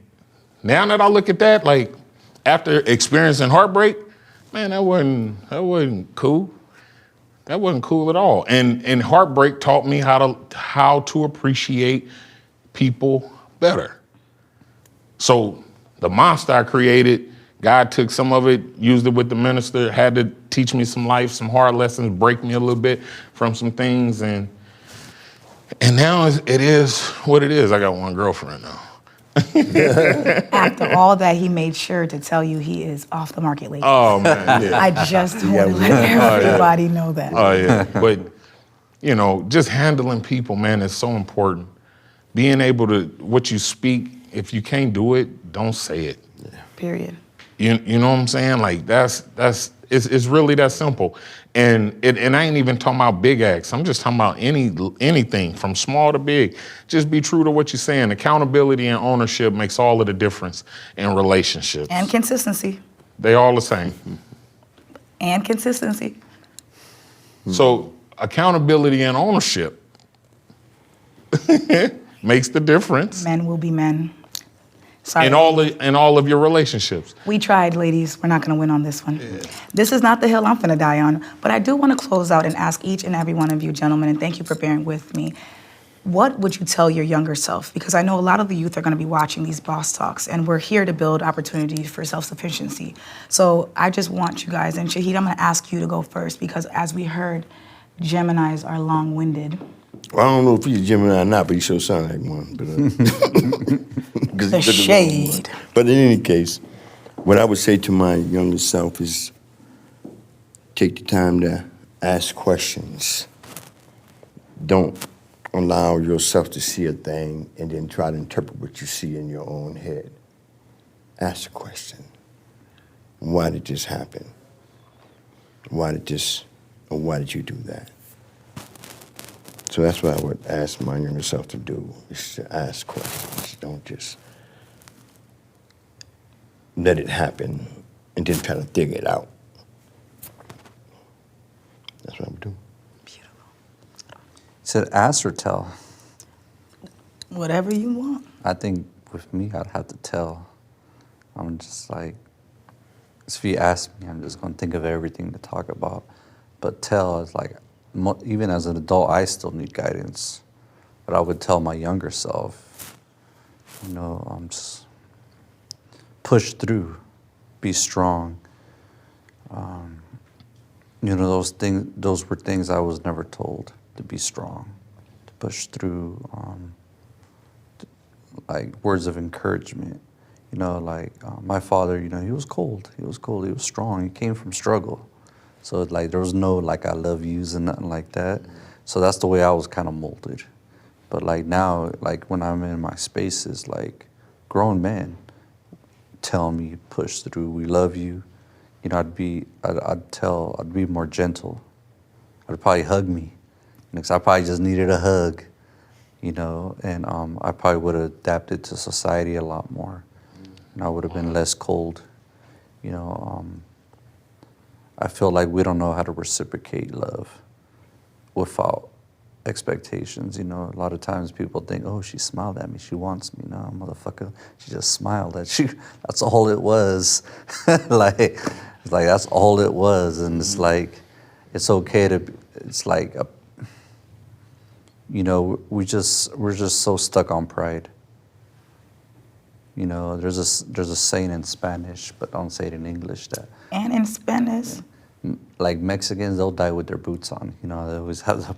now that I look at that, like after experiencing heartbreak, man, that wasn't cool. That wasn't cool at all. And heartbreak taught me how to appreciate people better. So the monster I created, God took some of it, used it with the minister, had to teach me some life, some hard lessons, break me a little bit from some things. And now it is what it is. I got one girlfriend now. After all that, he made sure to tell you he is off the market lately. Oh, man, yeah. I just want to let everybody know that. Oh, yeah. But, you know, just handling people, man, is so important. Being able to, what you speak, if you can't do it, don't say it. Period. You know what I'm saying? Like, that's It's really that simple. And I ain't even talking about big acts. I'm just talking about anything from small to big. Just be true to what you're saying. Accountability and ownership makes all of the difference in relationships. And consistency. They all the same. And consistency. So accountability and ownership makes the difference Men will be men. Sorry. in all of your relationships. We tried, ladies. We're not going to win on this one. Yeah. This is not the hill I'm going to die on. But I do want to close out and ask each and every one of you, gentlemen, and thank you for bearing with me. What would you tell your younger self? Because I know a lot of the youth are going to be watching these boss talks, and we're here to build opportunities for self-sufficiency. So I just want you guys, and Shahid, I'm going to ask you to go first, because as we heard, Geminis are long-winded. Well, I don't know if he's a Gemini or not, but he sure sounds like one. But, The shade. But in any case, what I would say to my younger self is take the time to ask questions. Don't allow yourself to see a thing and then try to interpret what you see in your own head. Ask a question. Why did this happen? Why did you do that? So that's what I would ask my younger self to do, is to ask questions. Don't just let it happen and then try to figure it out. That's what I would do. Beautiful. Said ask or tell? Whatever you want. I think with me, I'd have to tell. I'm just like, if you ask me, I'm just going to think of everything to talk about. But tell is like, even as an adult, I still need guidance. But I would tell my younger self, just push through, be strong. Those were things I was never told, to be strong, to push through, like words of encouragement. My father, he was cold. He was strong. He came from struggle. So there was no I love yous and nothing like that. So that's the way I was kind of molded. But now, when I'm in my spaces, grown men tell me, push through, we love you. I'd be more gentle. I'd probably hug me. Because I probably just needed a hug, and I probably would have adapted to society a lot more. And I would have been less cold, I feel like we don't know how to reciprocate love without expectations. A lot of times people think, oh, she smiled at me, she wants me. No, motherfucker, she just smiled at you. That's all it was. That's all it was. And it's it's okay to, we're just so stuck on pride. There's a saying in Spanish, but don't say it in English, that. And in Spanish. Mexicans, they'll die with their boots on. They always have the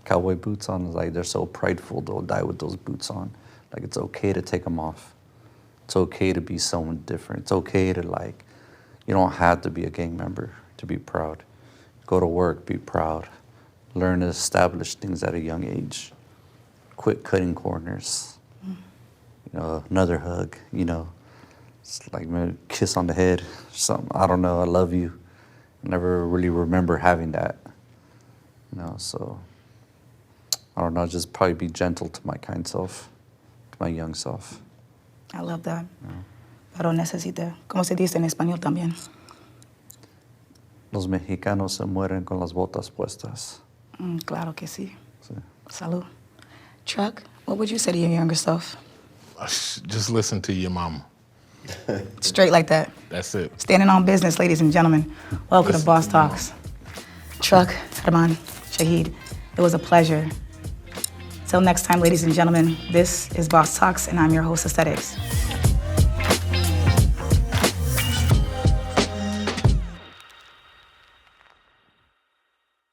cowboy boots on. It's they're so prideful, they'll die with those boots on. It's okay to take them off. It's okay to be someone different. It's okay to you don't have to be a gang member to be proud. Go to work, be proud. Learn to establish things at a young age. Quit cutting corners. Another hug, it's maybe a kiss on the head, something. I don't know, I love you. I never really remember having that, so I don't know, just probably be gentle to my kind self, to my young self. I love that. Pero necesita, ¿cómo se dice en español también? Los mexicanos se mueren con las botas puestas. Claro que sí. Sí. Salud. Chuck, what would you say to your younger self? Just listen to your mama. Straight like that. That's it. Standing on business, ladies and gentlemen. Welcome to Boss Talks. Chuck, Jerman, Shahid, it was a pleasure. Till next time, ladies and gentlemen, this is Boss Talks, and I'm your host, Aesthetics.